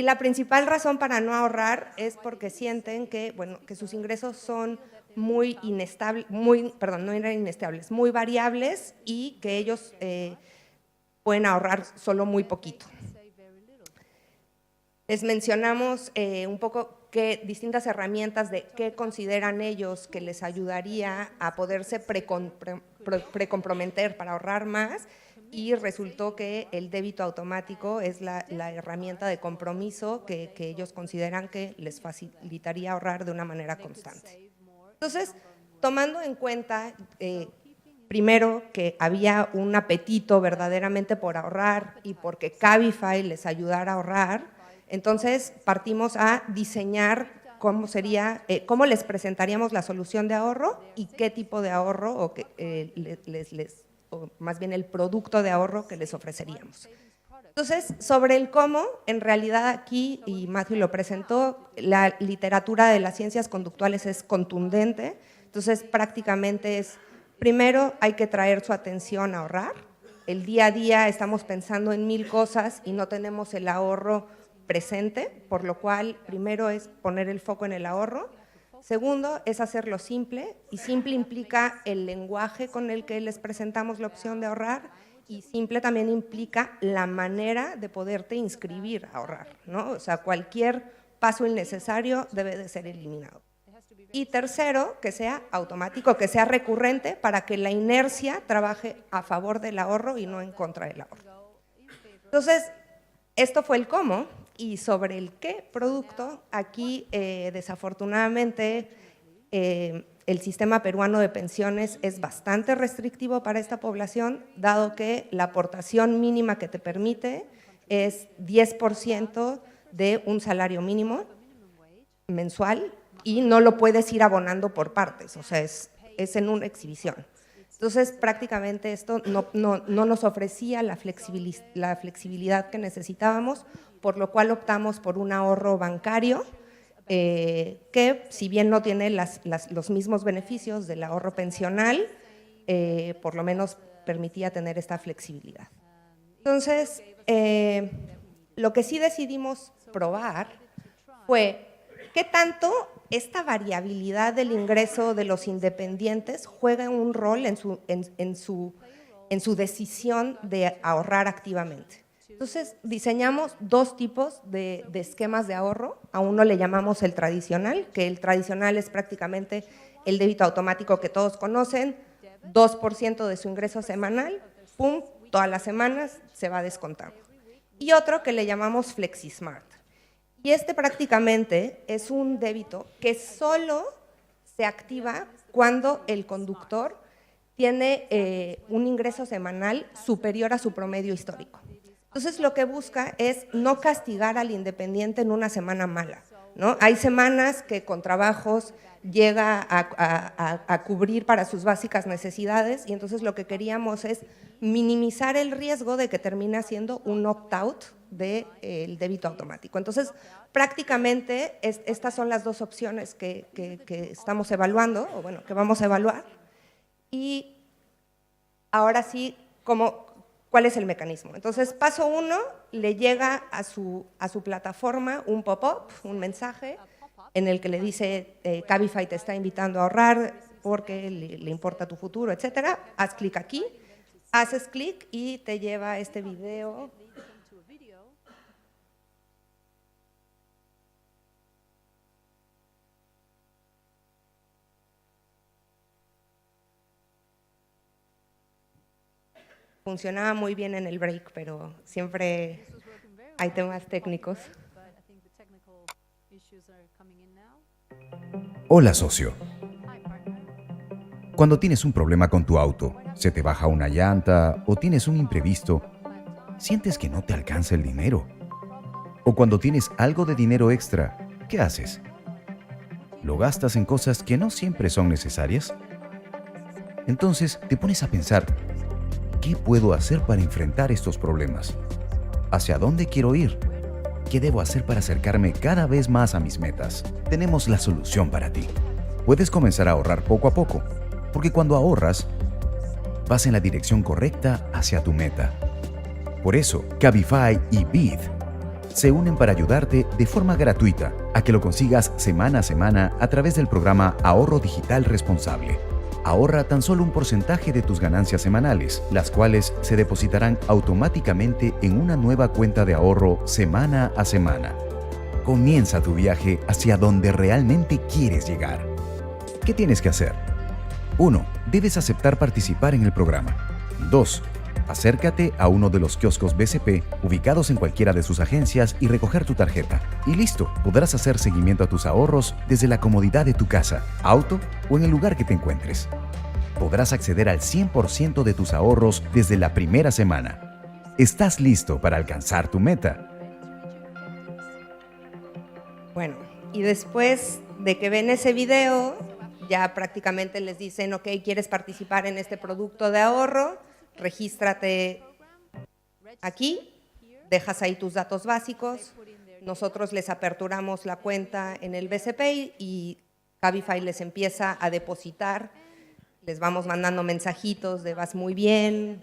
la principal razón para no ahorrar es porque sienten que, bueno, que sus ingresos son muy inestables, muy variables, y que ellos pueden ahorrar solo muy poquito. Les mencionamos un poco distintas herramientas de qué consideran ellos que les ayudaría a poderse precomprometer para ahorrar más, y resultó que el débito automático es la herramienta de compromiso que ellos consideran que les facilitaría ahorrar de una manera constante. Entonces, tomando en cuenta, primero, que había un apetito verdaderamente por ahorrar y porque Cabify les ayudara a ahorrar, entonces partimos a diseñar cómo les presentaríamos la solución de ahorro y qué tipo de ahorro, o más bien el producto de ahorro que les ofreceríamos. Entonces, sobre el cómo, en realidad aquí, y Matthew lo presentó, la literatura de las ciencias conductuales es contundente. Entonces, prácticamente es, primero hay que traer su atención a ahorrar. El día a día estamos pensando en 1000 cosas y no tenemos el ahorro presente, por lo cual primero es poner el foco en el ahorro. Segundo, es hacerlo simple, y simple implica el lenguaje con el que les presentamos la opción de ahorrar, y simple también implica la manera de poderte inscribir a ahorrar, ¿no? O sea, cualquier paso innecesario debe de ser eliminado. Y tercero, que sea automático, que sea recurrente, para que la inercia trabaje a favor del ahorro y no en contra del ahorro. Entonces, esto fue el cómo. Y sobre el qué producto, aquí desafortunadamente el sistema peruano de pensiones es bastante restrictivo para esta población, dado que la aportación mínima que te permite es 10% de un salario mínimo mensual, y no lo puedes ir abonando por partes, o sea, es en una exhibición. Entonces, prácticamente esto no nos ofrecía la flexibilidad que necesitábamos, por lo cual optamos por un ahorro bancario que, si bien no tiene los mismos beneficios del ahorro pensional, por lo menos permitía tener esta flexibilidad. Entonces, lo que sí decidimos probar fue qué tanto esta variabilidad del ingreso de los independientes juega un rol en su decisión de ahorrar activamente. Entonces, diseñamos dos tipos de esquemas de ahorro. A uno le llamamos el tradicional, que el tradicional es prácticamente el débito automático que todos conocen, 2% de su ingreso semanal, pum, todas las semanas se va descontando. Y otro que le llamamos FlexiSmart. Y este prácticamente es un débito que solo se activa cuando el conductor tiene un ingreso semanal superior a su promedio histórico. Entonces, lo que busca es no castigar al independiente en una semana mala, ¿no? Hay semanas que con trabajos llega a cubrir para sus básicas necesidades, y entonces lo que queríamos es minimizar el riesgo de que termine siendo un opt-out del débito automático. Entonces, prácticamente estas son las dos opciones que estamos evaluando, o bueno, que vamos a evaluar. Y ahora sí, ¿cuál es el mecanismo? Entonces, paso 1, le llega a su plataforma un pop-up, un mensaje, en el que le dice Cabify te está invitando a ahorrar porque le importa tu futuro, etcétera. Haz clic aquí, haces clic y te lleva a este video. Funcionaba muy bien en el break, pero siempre hay temas técnicos. Hola, socio. Cuando tienes un problema con tu auto, se te baja una llanta o tienes un imprevisto, sientes que no te alcanza el dinero. O cuando tienes algo de dinero extra, ¿qué haces? ¿Lo gastas en cosas que no siempre son necesarias? Entonces te pones a pensar, ¿qué puedo hacer para enfrentar estos problemas? ¿Hacia dónde quiero ir? ¿Qué debo hacer para acercarme cada vez más a mis metas? Tenemos la solución para ti. Puedes comenzar a ahorrar poco a poco, porque cuando ahorras, vas en la dirección correcta hacia tu meta. Por eso, Cabify y Bit se unen para ayudarte de forma gratuita a que lo consigas semana a semana a través del programa Ahorro Digital Responsable. Ahorra tan solo un porcentaje de tus ganancias semanales, las cuales se depositarán automáticamente en una nueva cuenta de ahorro semana a semana. Comienza tu viaje hacia donde realmente quieres llegar. ¿Qué tienes que hacer? 1. Debes aceptar participar en el programa. 2. Acércate a uno de los kioscos BCP ubicados en cualquiera de sus agencias y recoger tu tarjeta. Y listo, podrás hacer seguimiento a tus ahorros desde la comodidad de tu casa, auto o en el lugar que te encuentres. Podrás acceder al 100% de tus ahorros desde la primera semana. ¿Estás listo para alcanzar tu meta? Bueno, y después de que ven ese video, ya prácticamente les dicen, ok, ¿quieres participar en este producto de ahorro? Regístrate aquí, dejas ahí tus datos básicos, nosotros les aperturamos la cuenta en el BCP y Cabify les empieza a depositar, les vamos mandando mensajitos de vas muy bien,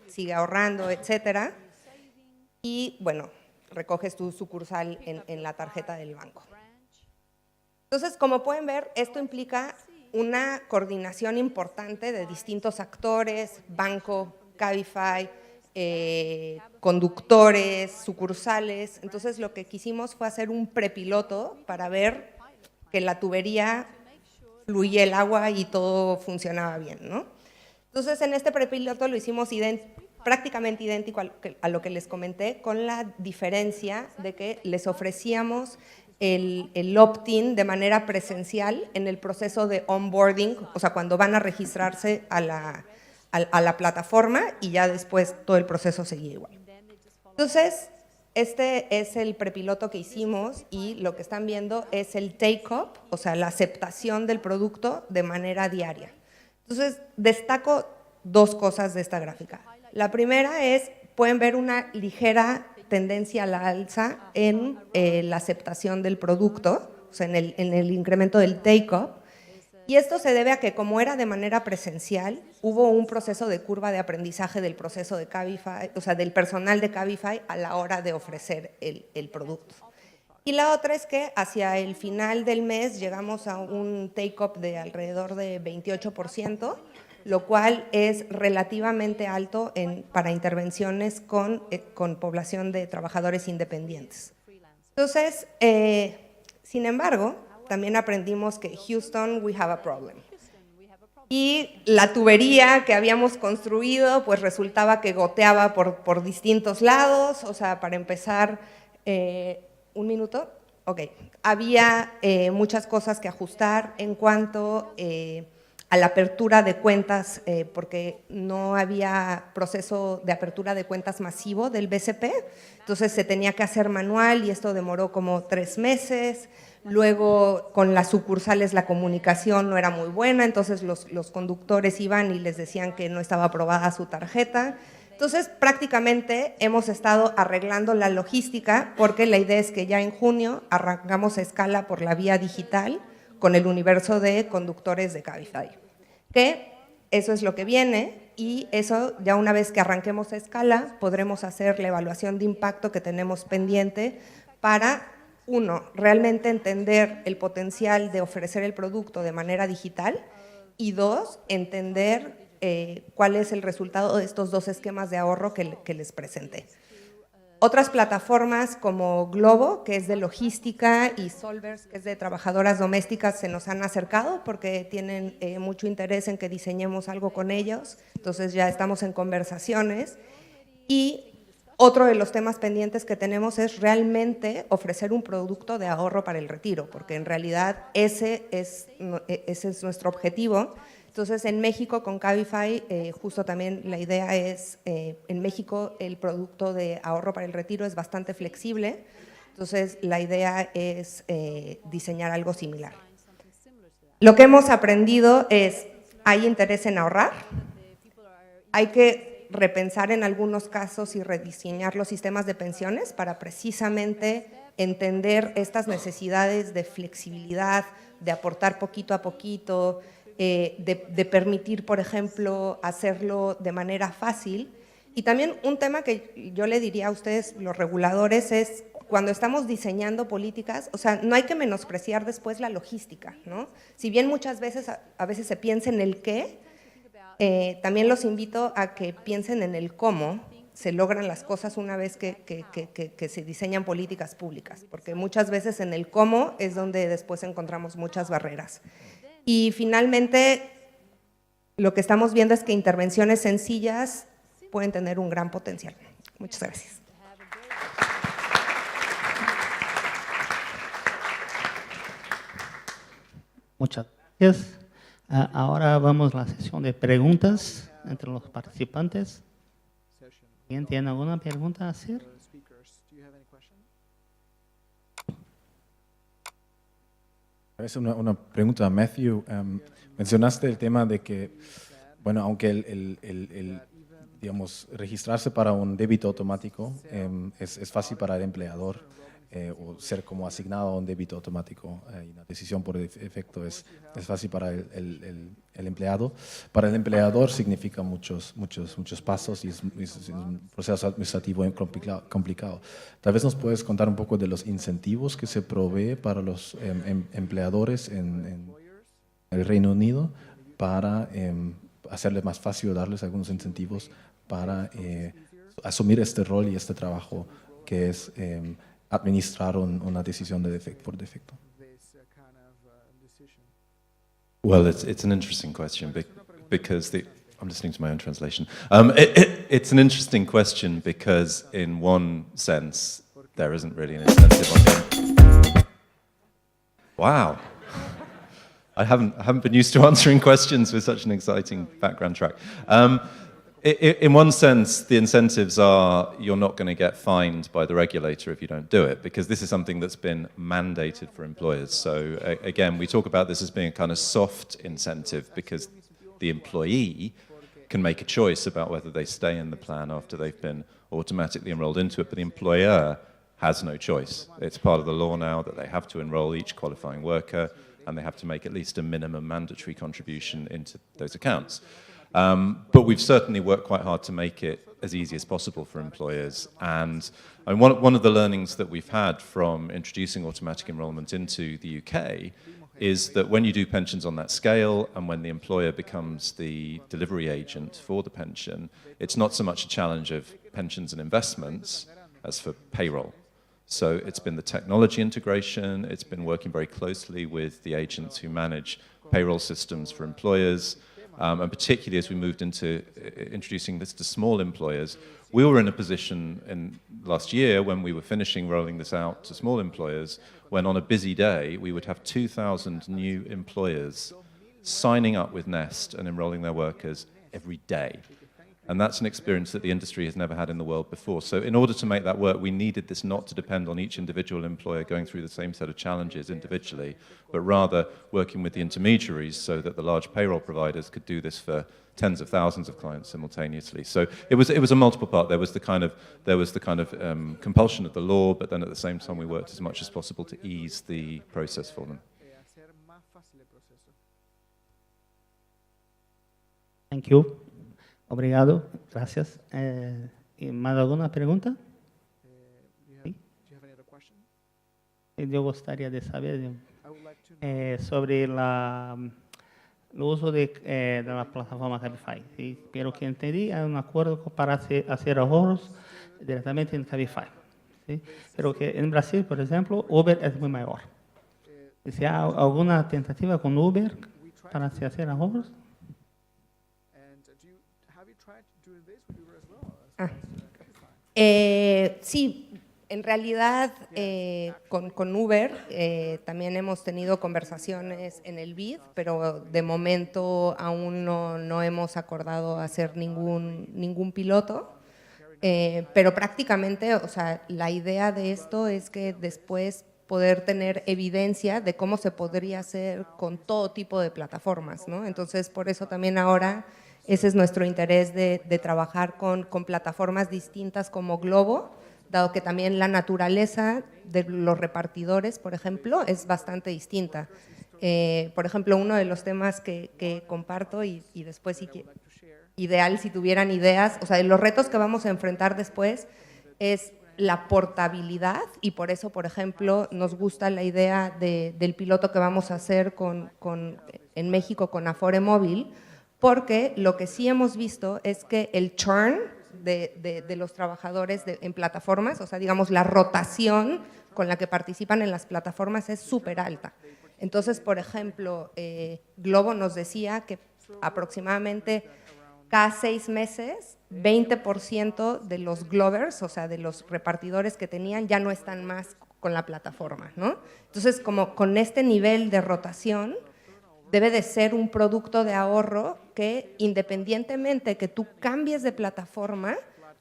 sigue ahorrando, etcétera. Y bueno, recoges tu sucursal en la tarjeta del banco. Entonces, como pueden ver, esto implica una coordinación importante de distintos actores, banco, Cabify, conductores, sucursales. Entonces, lo que quisimos fue hacer un prepiloto para ver que la tubería fluía el agua y todo funcionaba bien, ¿no? Entonces, en este prepiloto lo hicimos prácticamente idéntico a lo que les comenté, con la diferencia de que les ofrecíamos el opt-in de manera presencial en el proceso de onboarding, o sea, cuando van a registrarse a la plataforma y ya después todo el proceso seguía igual. Entonces, este es el prepiloto que hicimos y lo que están viendo es el take-up, o sea, la aceptación del producto de manera diaria. Entonces, destaco dos cosas de esta gráfica. La primera es, pueden ver una ligera tendencia a la alza en la aceptación del producto, o sea, en el incremento del take-up. Y esto se debe a que, como era de manera presencial, hubo un proceso de curva de aprendizaje del proceso de Cabify, o sea, del personal de Cabify a la hora de ofrecer el producto. Y la otra es que hacia el final del mes llegamos a un take-up de alrededor de 28%, lo cual es relativamente alto para intervenciones con población de trabajadores independientes. Entonces, sin embargo, también aprendimos que Houston, we have a problem. Y la tubería que habíamos construido, pues resultaba que goteaba por distintos lados. O sea, para empezar, ¿un minuto? Ok. Había muchas cosas que ajustar en cuanto a la apertura de cuentas, porque no había proceso de apertura de cuentas masivo del BCP, entonces se tenía que hacer manual y esto demoró como 3 meses. Luego, con las sucursales la comunicación no era muy buena, entonces los conductores iban y les decían que no estaba aprobada su tarjeta. Entonces, prácticamente hemos estado arreglando la logística porque la idea es que ya en junio arrancamos a escala por la vía digital con el universo de conductores de Cabify. Que eso es lo que viene y eso ya una vez que arranquemos a escala podremos hacer la evaluación de impacto que tenemos pendiente para, uno, realmente entender el potencial de ofrecer el producto de manera digital y dos, entender cuál es el resultado de estos dos esquemas de ahorro que les presenté. Otras plataformas como Globo, que es de logística, y Solvers, que es de trabajadoras domésticas, se nos han acercado porque tienen mucho interés en que diseñemos algo con ellos, entonces ya estamos en conversaciones. Y otro de los temas pendientes que tenemos es realmente ofrecer un producto de ahorro para el retiro, porque en realidad ese es nuestro objetivo. Entonces, en México con Cabify, justo también la idea es, en México el producto de ahorro para el retiro es bastante flexible, entonces la idea es diseñar algo similar. Lo que hemos aprendido es, hay interés en ahorrar, hay que repensar en algunos casos y rediseñar los sistemas de pensiones para precisamente entender estas necesidades de flexibilidad, de aportar poquito a poquito, de permitir, por ejemplo, hacerlo de manera fácil. Y también un tema que yo le diría a ustedes, los reguladores, es cuando estamos diseñando políticas, o sea, no hay que menospreciar después la logística, ¿no? Si bien muchas veces, a veces se piensa en el qué, también los invito a que piensen en el cómo se logran las cosas una vez que se diseñan políticas públicas, porque muchas veces en el cómo es donde después encontramos muchas barreras. Y finalmente, lo que estamos viendo es que intervenciones sencillas pueden tener un gran potencial. Muchas gracias. Muchas gracias. Ahora vamos a la sesión de preguntas entre los participantes. ¿Alguien tiene alguna pregunta a hacer? Es una pregunta a Matthew. Mencionaste el tema de que, bueno, aunque digamos, registrarse para un débito automático es fácil para el empleador, o ser como asignado a un débito automático y una decisión por efecto es fácil para el empleado. Para el empleador significa muchos pasos y es un proceso administrativo complicado. Tal vez nos puedes contar un poco de los incentivos que se provee para los empleadores en el Reino Unido para hacerles más fácil, darles algunos incentivos para asumir este rol y este trabajo que es administrar una decisión por defecto. Well, it's an interesting question because I'm listening to my own translation. It's an interesting question because in one sense, there isn't really an incentive on the... Wow. I haven't been used to answering questions with such an exciting background track. In one sense, the incentives are you're not going to get fined by the regulator if you don't do it, because this is something that's been mandated for employers. So again, we talk about this as being a kind of soft incentive because the employee can make a choice about whether they stay in the plan after they've been automatically enrolled into it, but the employer has no choice. It's part of the law now that they have to enroll each qualifying worker and they have to make at least a minimum mandatory contribution into those accounts. But we've certainly worked quite hard to make it as easy as possible for employers. And one of the learnings that we've had from introducing automatic enrolment into the UK is that when you do pensions on that scale and when the employer becomes the delivery agent for the pension, it's not so much a challenge of pensions and investments as for payroll. So it's been the technology integration, it's been working very closely with the agents who manage payroll systems for employers, and particularly as we moved into introducing this to small employers, we were in a position in last year when we were finishing rolling this out to small employers, when on a busy day we would have 2,000 new employers signing up with Nest and enrolling their workers every day. And that's an experience that the industry has never had in the world before. So in order to make that work, we needed this not to depend on each individual employer going through the same set of challenges individually, but rather working with the intermediaries so that the large payroll providers could do this for tens of thousands of clients simultaneously. So it was a multiple part. There was the kind of compulsion of the law, but then at the same time we worked as much as possible to ease the process for them. Thank you. Obrigado, gracias. ¿Más alguna pregunta? ¿Sí? Yo gostaria de saber sobre el uso de la plataforma Cabify. ¿Sí? Pero que entendí, hay un acuerdo para hacer ahorros directamente en Cabify. ¿Sí? Pero que en Brasil, por ejemplo, Uber es muy mayor. ¿Sí? ¿Hay alguna tentativa con Uber para hacer ahorros? Sí, En realidad, con Uber también hemos tenido conversaciones en el BID, pero de momento aún no hemos acordado hacer ningún piloto. Pero prácticamente, o sea, la idea de esto es que después poder tener evidencia de cómo se podría hacer con todo tipo de plataformas, ¿no? Entonces, por eso también ahora ese es nuestro interés de trabajar con plataformas distintas como Glovo, dado que también la naturaleza de los repartidores, por ejemplo, es bastante distinta. Por ejemplo, uno de los temas que comparto y después ideal si tuvieran ideas, o sea, los retos que vamos a enfrentar después es la portabilidad y por eso, por ejemplo, nos gusta la idea del piloto que vamos a hacer en México con Afore Móvil, porque lo que sí hemos visto es que el churn de los trabajadores en plataformas, o sea, digamos, la rotación con la que participan en las plataformas es súper alta. Entonces, por ejemplo, Glovo nos decía que aproximadamente cada 6 meses, 20% de los Glovers, o sea, de los repartidores que tenían, ya no están más con la plataforma, ¿no? Entonces, como con este nivel de rotación, debe de ser un producto de ahorro que independientemente que tú cambies de plataforma,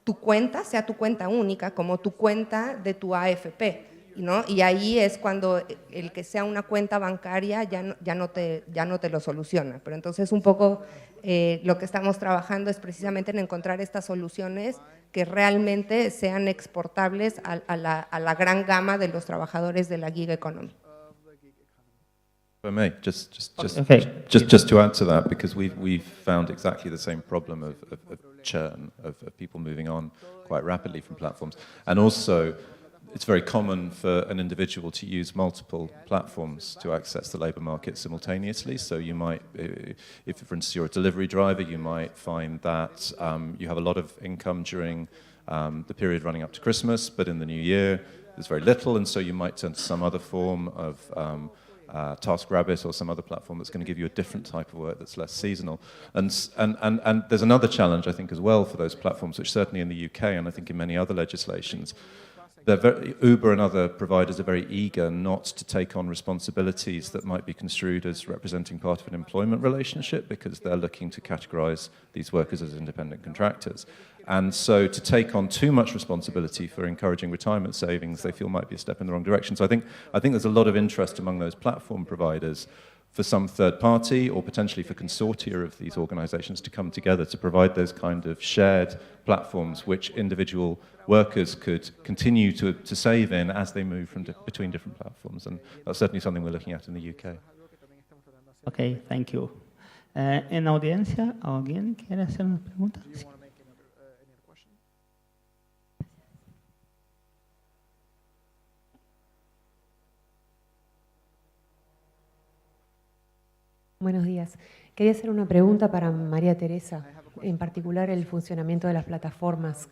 tu cuenta sea tu cuenta única, como tu cuenta de tu AFP, ¿no? Y ahí es cuando el que sea una cuenta bancaria ya no te lo soluciona. Pero entonces un poco lo que estamos trabajando es precisamente en encontrar estas soluciones que realmente sean exportables a la gran gama de los trabajadores de la gig economy. If I may, just Okay. to add to that, because we've found exactly the same problem of churn, of people moving on quite rapidly from platforms. And also, it's very common for an individual to use multiple platforms to access the labour market simultaneously. So you might, if for instance you're a delivery driver, you might find that you have a lot of income during the period running up to Christmas, but in the new year there's very little, and so you might turn to some other form of TaskRabbit or some other platform that's going to give you a different type of work that's less seasonal. And there's another challenge, I think, as well for those platforms, which certainly in the UK and I think in many other legislations, Uber and other providers are very eager not to take on responsibilities that might be construed as representing part of an employment relationship because they're looking to categorize these workers as independent contractors. And so to take on too much responsibility for encouraging retirement savings, they feel might be a step in the wrong direction. So I think there's a lot of interest among those platform providers for some third party or potentially for consortia of these organizations to come together to provide those kind of shared platforms which individual workers could continue to save in as they move between different platforms. And that's certainly something we're looking at in the UK. Okay, thank you. En la audiencia, ¿alguien quiere hacer una pregunta? Sí. Buenos días. Quería hacer una pregunta para María Teresa, en particular el funcionamiento de las plataformas.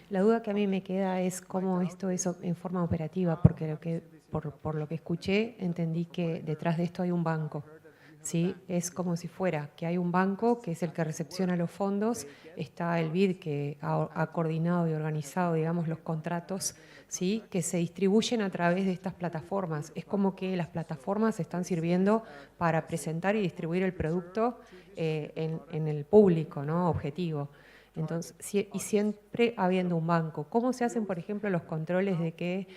La duda que a mí me queda es cómo esto es en forma operativa, porque por lo que escuché entendí que detrás de esto hay un banco. ¿Sí? Es como si fuera que hay un banco que es el que recepciona los fondos, está el BID que ha coordinado y organizado, digamos, los contratos, ¿sí? Que se distribuyen a través de estas plataformas. Es como que las plataformas están sirviendo para presentar y distribuir el producto en el público, ¿no? Objetivo. Entonces, y siempre habiendo un banco. ¿Cómo se hacen, por ejemplo, los controles de que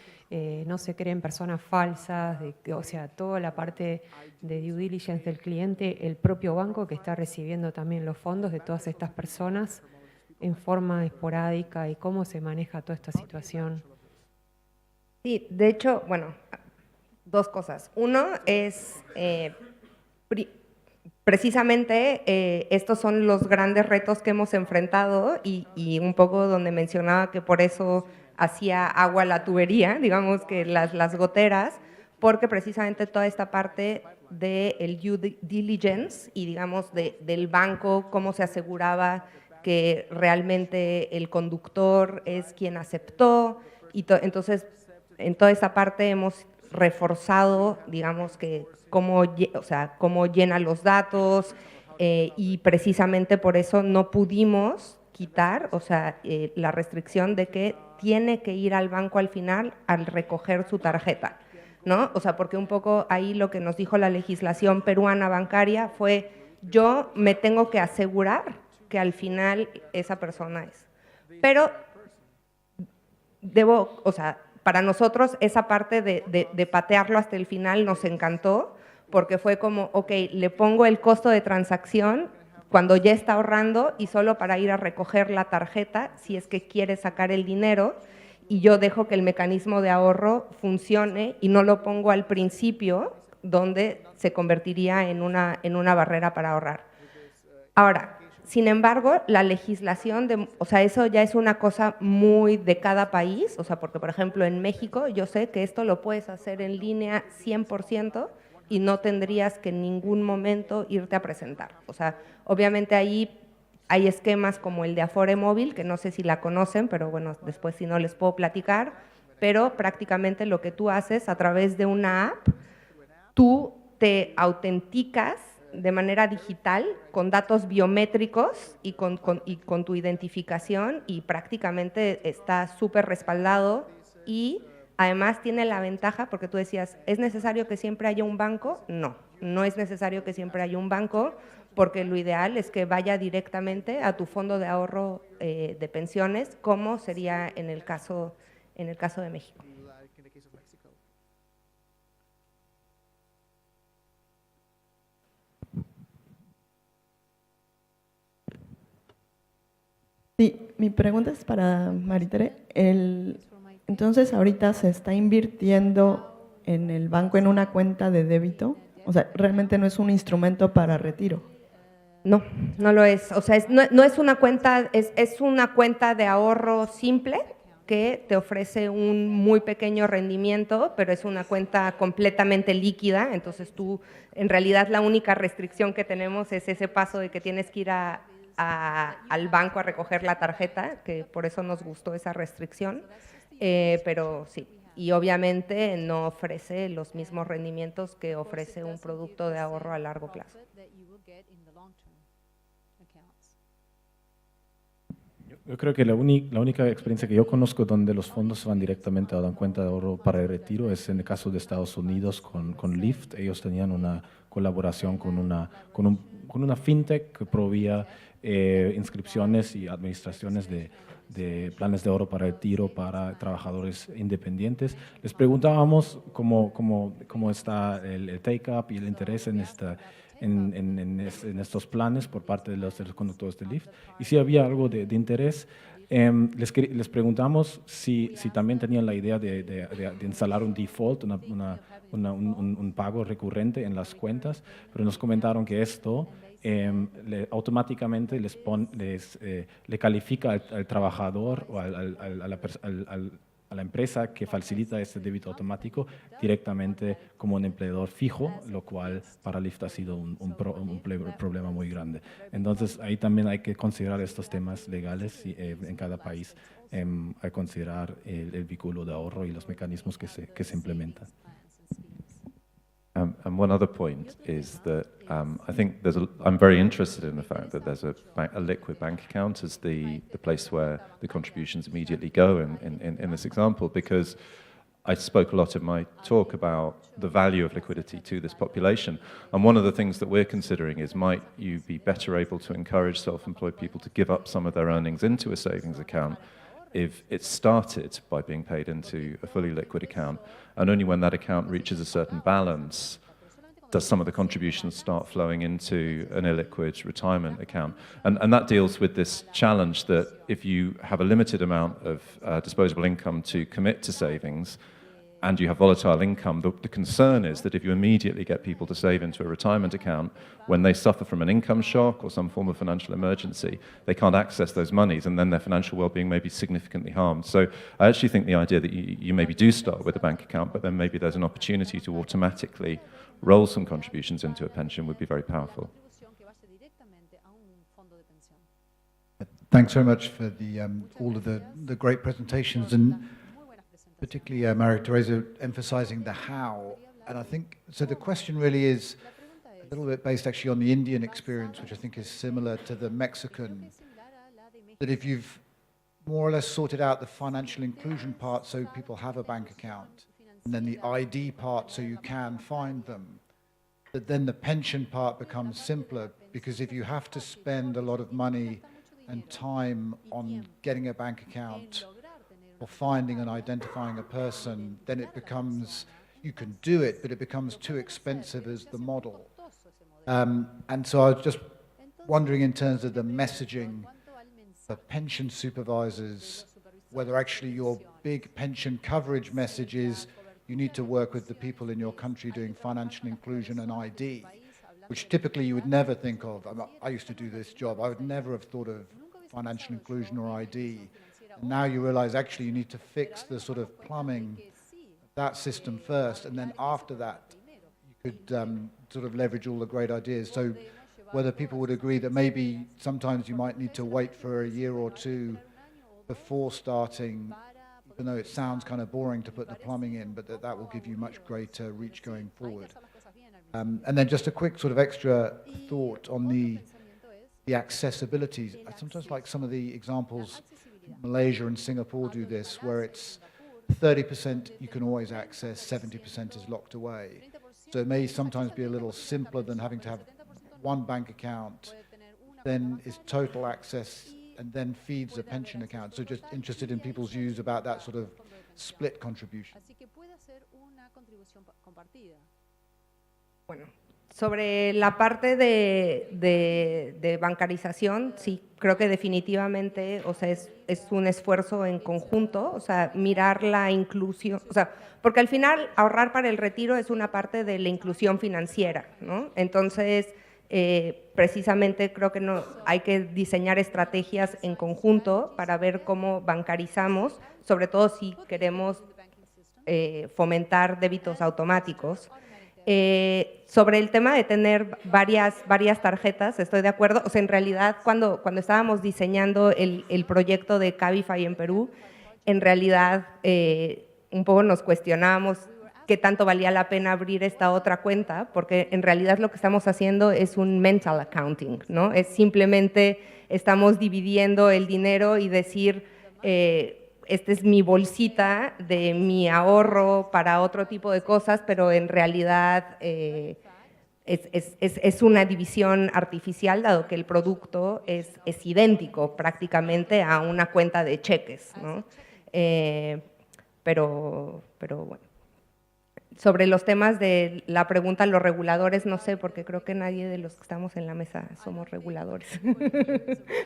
no se creen personas falsas? O sea, toda la parte de due diligence del cliente, el propio banco que está recibiendo también los fondos de todas estas personas en forma esporádica y cómo se maneja toda esta situación. Sí, de hecho, bueno, dos cosas. Uno es, precisamente, estos son los grandes retos que hemos enfrentado y un poco donde mencionaba que por eso hacía agua la tubería, digamos que las goteras, porque precisamente toda esta parte del due diligence y digamos del banco, cómo se aseguraba que realmente el conductor es quien aceptó y entonces en toda esta parte hemos reforzado, digamos que cómo llena los datos y precisamente por eso no pudimos quitar, la restricción de que tiene que ir al banco al final al recoger su tarjeta, ¿no? O sea, porque un poco ahí lo que nos dijo la legislación peruana bancaria fue, yo me tengo que asegurar que al final esa persona es. Pero o sea, para nosotros esa parte de patearlo hasta el final nos encantó, porque fue como, ok, le pongo el costo de transacción cuando ya está ahorrando y solo para ir a recoger la tarjeta si es que quiere sacar el dinero, y yo dejo que el mecanismo de ahorro funcione y no lo pongo al principio donde se convertiría en una barrera para ahorrar. Ahora, sin embargo, la legislación, o sea, eso ya es una cosa muy de cada país, o sea, porque por ejemplo en México yo sé que esto lo puedes hacer en línea 100%, y no tendrías que en ningún momento irte a presentar. O sea, obviamente ahí hay esquemas como el de Afore Móvil, que no sé si la conocen, pero bueno, después si no les puedo platicar, pero prácticamente lo que tú haces a través de una app, tú te autenticas de manera digital con datos biométricos y con tu identificación, y prácticamente está súper respaldado. Y además tiene la ventaja, porque tú decías, ¿es necesario que siempre haya un banco? No, no es necesario que siempre haya un banco, porque lo ideal es que vaya directamente a tu fondo de ahorro de pensiones, como sería en el caso de México. Sí, mi pregunta es para Maritere. Entonces, ahorita se está invirtiendo en el banco en una cuenta de débito. O sea, realmente no es un instrumento para retiro. No, no lo es. O sea, no es una cuenta, es una cuenta de ahorro simple que te ofrece un muy pequeño rendimiento, pero es una cuenta completamente líquida. Entonces tú, en realidad, la única restricción que tenemos es ese paso de que tienes que ir al banco a recoger la tarjeta, que por eso nos gustó esa restricción, pero sí, y obviamente no ofrece los mismos rendimientos que ofrece un producto de ahorro a largo plazo. Yo creo que la única experiencia que yo conozco donde los fondos van directamente a una cuenta de ahorro para el retiro es en el caso de Estados Unidos con Lyft. Ellos tenían una colaboración con una fintech que proveía inscripciones y administraciones de planes de ahorro para retiro para trabajadores independientes. Les preguntábamos cómo está el take-up y el interés en estos planes por parte de los conductores de Lyft, y si había algo de interés. Les preguntamos si también tenían la idea de instalar un default, un pago recurrente en las cuentas, pero nos comentaron que esto automáticamente le califica al trabajador o a la empresa que facilita este débito automático directamente como un empleador fijo, lo cual para Lyft ha sido un problema muy grande. Entonces, ahí también hay que considerar estos temas legales en cada país, hay que considerar el vínculo de ahorro y los mecanismos que se implementan. And one other point is that I think I'm very interested in the fact that there's a liquid bank account as the place where the contributions immediately go in this example, because I spoke a lot in my talk about the value of liquidity to this population. And one of the things that we're considering is, might you be better able to encourage self-employed people to give up some of their earnings into a savings account if it's started by being paid into a fully liquid account, and only when that account reaches a certain balance does some of the contributions start flowing into an illiquid retirement account. And that deals with this challenge that if you have a limited amount of disposable income to commit to savings, and you have volatile income, the concern is that if you immediately get people to save into a retirement account, when they suffer from an income shock or some form of financial emergency, they can't access those monies, and then their financial well-being may be significantly harmed. So I actually think the idea that you maybe do start with a bank account, but then maybe there's an opportunity to automatically roll some contributions into a pension would be very powerful. Thanks very much for all of the great presentations, and particularly Maria Teresa emphasizing the how. And I think, so the question really is a little bit based actually on the Indian experience, which I think is similar to the Mexican, that if you've more or less sorted out the financial inclusion part so people have a bank account, and then the ID part so you can find them. But then the pension part becomes simpler, because if you have to spend a lot of money and time on getting a bank account or finding and identifying a person, then it becomes, you can do it, but it becomes too expensive as the model. And so I was just wondering, in terms of the messaging for pension supervisors, whether actually your big pension coverage message is you need to work with the people in your country doing financial inclusion and ID, which typically you would never think of. I used to do this job. I would never have thought of financial inclusion or ID. And now you realize actually you need to fix the sort of plumbing of that system first, and then after that you could sort of leverage all the great ideas. So whether people would agree that maybe sometimes you might need to wait for a year or two before starting, even though it sounds kind of boring to put the plumbing in, but that will give you much greater reach going forward. And then just a quick sort of extra thought on the accessibility. I sometimes like some of the examples, Malaysia and Singapore do this, where it's 30% you can always access, 70% is locked away. So it may sometimes be a little simpler than having to have one bank account, then is total access, and then feeds a pension account. So just interested in people's views about that sort of split contribution. Bueno, sobre la parte de bancarización, sí, creo que definitivamente, o sea, es un esfuerzo en conjunto, o sea, mirar la inclusión, o sea, porque al final ahorrar para el retiro es una parte de la inclusión financiera, ¿no? Entonces, precisamente creo que hay que diseñar estrategias en conjunto para ver cómo bancarizamos, sobre todo si queremos fomentar débitos automáticos. Sobre el tema de tener varias tarjetas, estoy de acuerdo. O sea, en realidad, cuando estábamos diseñando el proyecto de Cabify en Perú, en realidad un poco nos cuestionábamos qué tanto valía la pena abrir esta otra cuenta, porque en realidad lo que estamos haciendo es un mental accounting, ¿no? Es simplemente estamos dividiendo el dinero y decir, esta es mi bolsita de mi ahorro para otro tipo de cosas, pero en realidad es una división artificial, dado que el producto es idéntico prácticamente a una cuenta de cheques, ¿no? Pero bueno. Sobre los temas de la pregunta, los reguladores, no sé, porque creo que nadie de los que estamos en la mesa somos reguladores.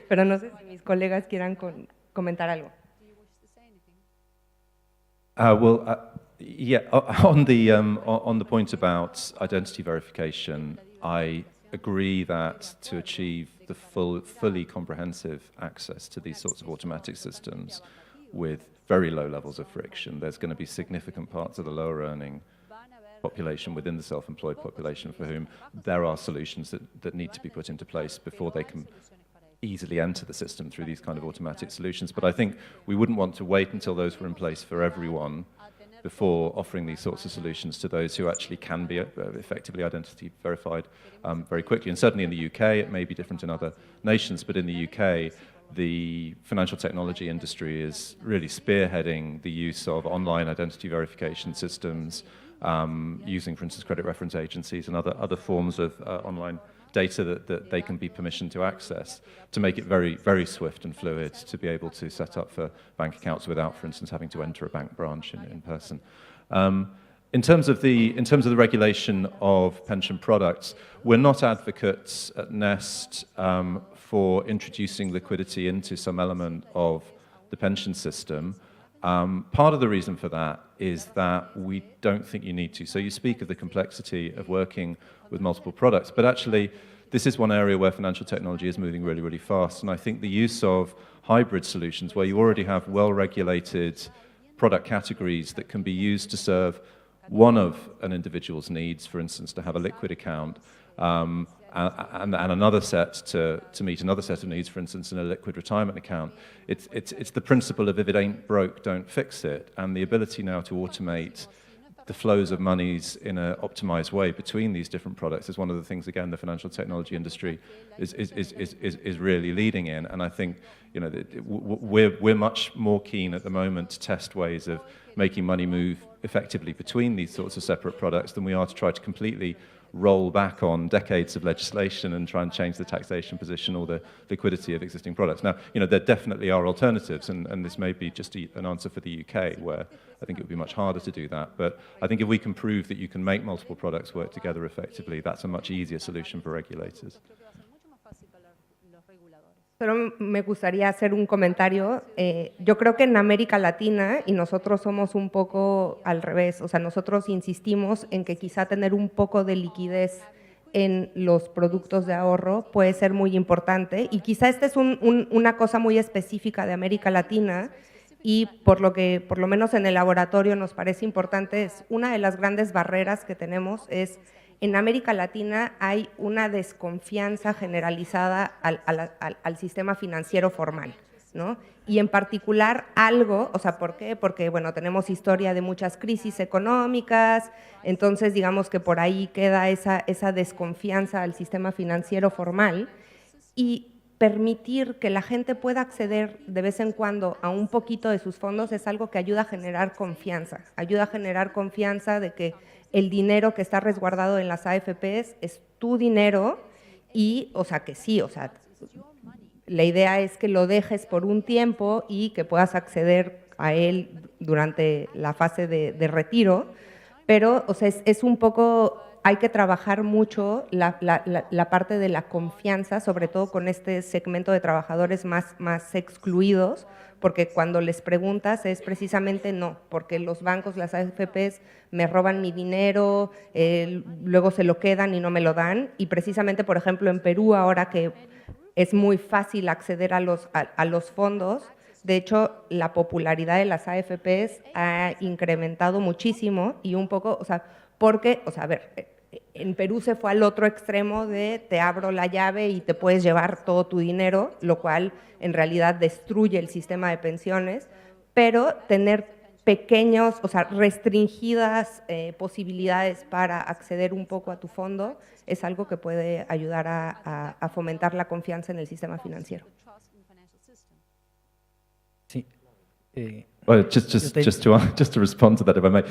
Pero no sé si mis colegas quieran comentar algo. Yeah, on the point about identity verification, I agree that to achieve the fully comprehensive access to these sorts of automatic systems with very low levels of friction, there's going to be significant parts of the lower earning population within the self-employed population for whom there are solutions that need to be put into place before they can easily enter the system through these kind of automatic solutions. But I think we wouldn't want to wait until those were in place for everyone before offering these sorts of solutions to those who actually can be effectively identity verified very quickly. And certainly in the UK, it may be different in other nations, but in the UK, the financial technology industry is really spearheading the use of online identity verification systems, using, for instance, credit reference agencies and other forms of online data that they can be permissioned to access to make it very, very swift and fluid to be able to set up for bank accounts without, for instance, having to enter a bank branch in person. In terms of the regulation of pension products, we're not advocates at Nest for introducing liquidity into some element of the pension system. Part of the reason for that is that we don't think you need to. So you speak of the complexity of working with multiple products, but actually this is one area where financial technology is moving really, really fast. And I think the use of hybrid solutions where you already have well-regulated product categories that can be used to serve one of an individual's needs, for instance, to have a liquid account, and another set to meet another set of needs, for instance, in a liquid retirement account. It's the principle of if it ain't broke, don't fix it, and the ability now to automate the flows of monies in an optimized way between these different products is one of the things, again, the financial technology industry is really leading in. And I think, you know, we're much more keen at the moment to test ways of making money move effectively between these sorts of separate products than we are to try to completely roll back on decades of legislation and try and change the taxation position or the liquidity of existing products. Now, you know, there definitely are alternatives, and this may be just an answer for the UK, where I think it would be much harder to do that. But I think if we can prove that you can make multiple products work together effectively, that's a much easier solution for regulators. Solo me gustaría hacer un comentario. Yo creo que en América Latina, y nosotros somos un poco al revés, o sea, nosotros insistimos en que quizá tener un poco de liquidez en los productos de ahorro puede ser muy importante, y quizá esta es una cosa muy específica de América Latina, y por lo menos en el laboratorio nos parece importante, es una de las grandes barreras que tenemos es en América Latina hay una desconfianza generalizada al sistema financiero formal, ¿no? Y en particular algo, o sea, ¿por qué? Porque, bueno, tenemos historia de muchas crisis económicas, entonces digamos que por ahí queda esa desconfianza al sistema financiero formal, y permitir que la gente pueda acceder de vez en cuando a un poquito de sus fondos es algo que ayuda a generar confianza de que el dinero que está resguardado en las AFPs es tu dinero y, o sea, que sí, o sea, la idea es que lo dejes por un tiempo y que puedas acceder a él durante la fase de retiro, pero, o sea, es un poco, hay que trabajar mucho la parte de la confianza, sobre todo con este segmento de trabajadores más excluidos, porque cuando les preguntas es precisamente no, porque los bancos, las AFPs me roban mi dinero, luego se lo quedan y no me lo dan, y precisamente, por ejemplo, en Perú, ahora que es muy fácil acceder a los fondos, de hecho, la popularidad de las AFPs ha incrementado muchísimo, y un poco, o sea, porque, o sea, a ver, en Perú se fue al otro extremo de te abro la llave y te puedes llevar todo tu dinero, lo cual en realidad destruye el sistema de pensiones, pero tener pequeños, o sea, restringidas posibilidades para acceder un poco a tu fondo es algo que puede ayudar a fomentar la confianza en el sistema financiero. Sí. Well, just to respond to that, if I may.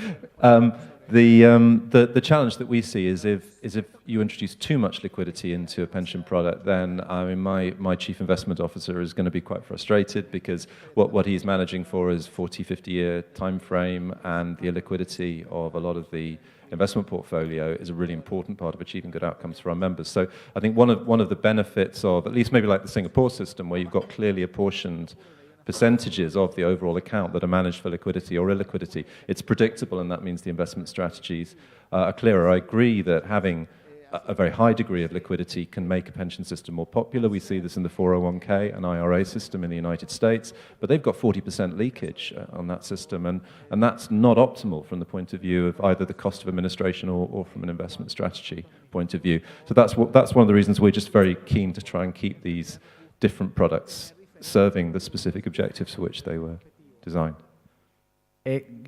The challenge that we see is if you introduce too much liquidity into a pension product, then I mean my chief investment officer is going to be quite frustrated, because what he's managing for is 40, 50-year time frame, and the illiquidity of a lot of the investment portfolio is a really important part of achieving good outcomes for our members. So I think one of the benefits of, at least maybe like the Singapore system, where you've got clearly apportioned percentages of the overall account that are managed for liquidity or illiquidity, it's predictable, and that means the investment strategies are clearer. I agree that having a very high degree of liquidity can make a pension system more popular. We see this in the 401k and IRA system in the United States, but they've got 40% leakage on that system, and that's not optimal from the point of view of either the cost of administration or from an investment strategy point of view. So that's one of the reasons we're just very keen to try and keep these different products serving the specific objectives for which they were designed.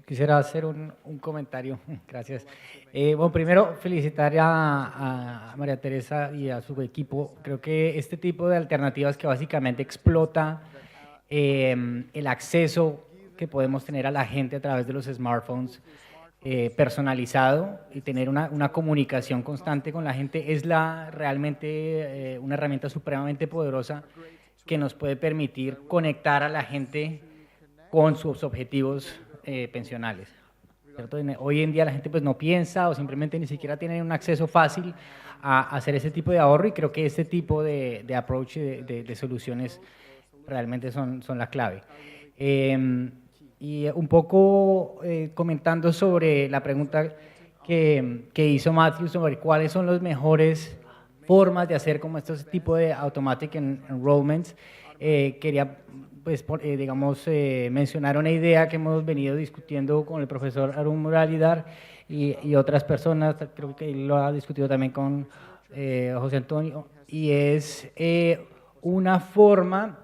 Quisiera hacer un comentario, gracias. Bueno, primero felicitar a María Teresa y a su equipo. Creo que este tipo de alternativas que básicamente explota el acceso que podemos tener a la gente a través de los smartphones personalizado, y tener una comunicación constante con la gente es realmente una herramienta supremamente poderosa que nos puede permitir conectar a la gente con sus objetivos pensionales, ¿cierto? Hoy en día la gente pues no piensa, o simplemente ni siquiera tiene un acceso fácil a hacer ese tipo de ahorro, y creo que este tipo de approach de soluciones realmente son la clave. Y un poco comentando sobre la pregunta que hizo Matthew sobre cuáles son los mejores formas de hacer como este tipo de automatic enrollments, quería pues, digamos, mencionar una idea que hemos venido discutiendo con el profesor Arun Muralidhar y otras personas, creo que lo ha discutido también con José Antonio, y es una forma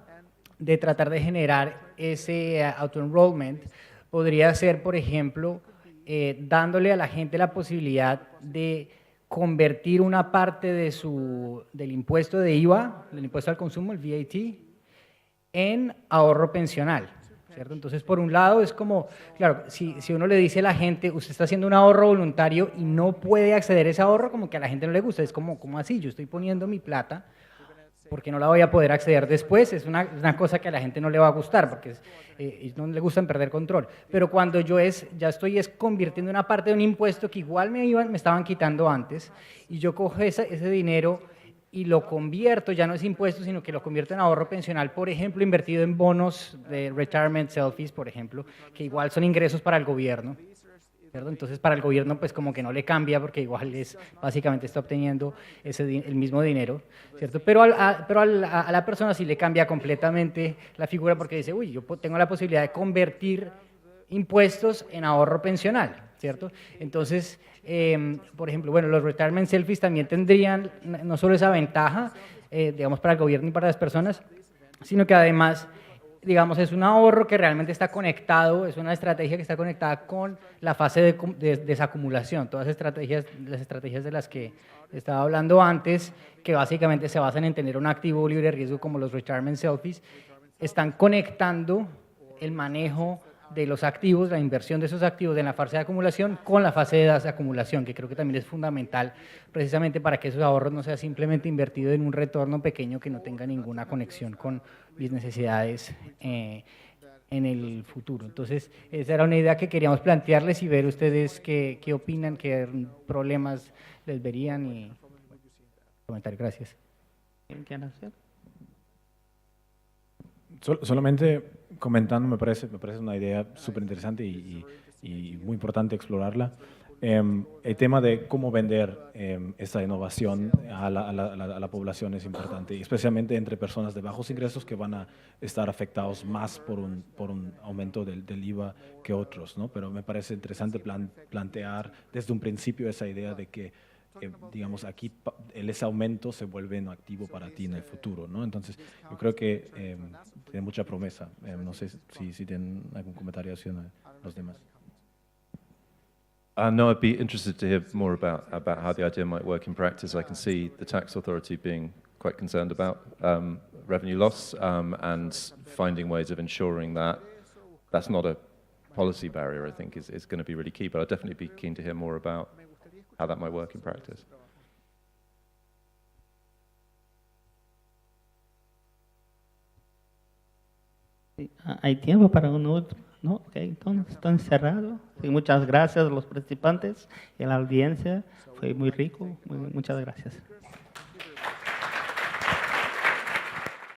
de tratar de generar ese auto-enrollment. Podría ser, por ejemplo, dándole a la gente la posibilidad de convertir una parte del impuesto de IVA, del impuesto al consumo, el VAT, en ahorro pensional, ¿cierto? Entonces, por un lado, es como, claro, si uno le dice a la gente, usted está haciendo un ahorro voluntario y no puede acceder a ese ahorro, como que a la gente no le gusta, es como, ¿cómo así? Yo estoy poniendo mi plata, porque no la voy a poder acceder después, es una cosa que a la gente no le va a gustar, porque no le gustan perder control. Pero cuando yo ya estoy convirtiendo una parte de un impuesto que igual me estaban quitando antes, y yo cojo ese dinero y lo convierto, ya no es impuesto, sino que lo convierto en ahorro pensional, por ejemplo, invertido en bonos de retirement selfies, por ejemplo, que igual son ingresos para el gobierno, ¿cierto? Entonces, para el gobierno, pues como que no le cambia, porque igual básicamente está obteniendo el mismo dinero, ¿cierto? Pero a la persona sí le cambia completamente la figura, porque dice, uy, yo tengo la posibilidad de convertir impuestos en ahorro pensional, ¿cierto? Entonces, por ejemplo, bueno, los retirement selfies también tendrían no solo esa ventaja, digamos, para el gobierno y para las personas, sino que además, digamos, es un ahorro que realmente está conectado, es una estrategia que está conectada con la fase de desacumulación, todas las estrategias de las que estaba hablando antes, que básicamente se basan en tener un activo libre de riesgo como los retirement selfies, están conectando el manejo de los activos, la inversión de esos activos en la fase de acumulación con la fase de desacumulación, que creo que también es fundamental precisamente para que esos ahorros no sea simplemente invertido en un retorno pequeño que no tenga ninguna conexión con mis necesidades en el futuro. Entonces, esa era una idea que queríamos plantearles y ver ustedes qué opinan, qué problemas les verían y comentar. Gracias. ¿Quién quiere hacer? Solamente comentando, me parece una idea súper interesante y muy importante explorarla. El tema de cómo vender esta innovación a la población es importante, y especialmente entre personas de bajos ingresos que van a estar afectados más por un aumento del IVA que otros, ¿no? Pero me parece interesante plantear desde un principio esa idea de que digamos, aquí ese aumento se vuelve en activo para ti en el futuro, ¿no? Entonces, yo creo que tiene mucha promesa. No sé si tienen algún comentario hacia los demás. No, I'd be interested to hear more about how the idea might work in practice. I can see the tax authority being quite concerned about revenue loss and finding ways of ensuring that that's not a policy barrier, I think, is going to be really key. But I'd definitely be keen to hear more about how that might work in practice. ¿Hay tiempo para uno otro? ¿No? Okay, entonces está encerrado. Sí, muchas gracias a los participantes y a la audiencia. Fue muy rico. Muchas gracias.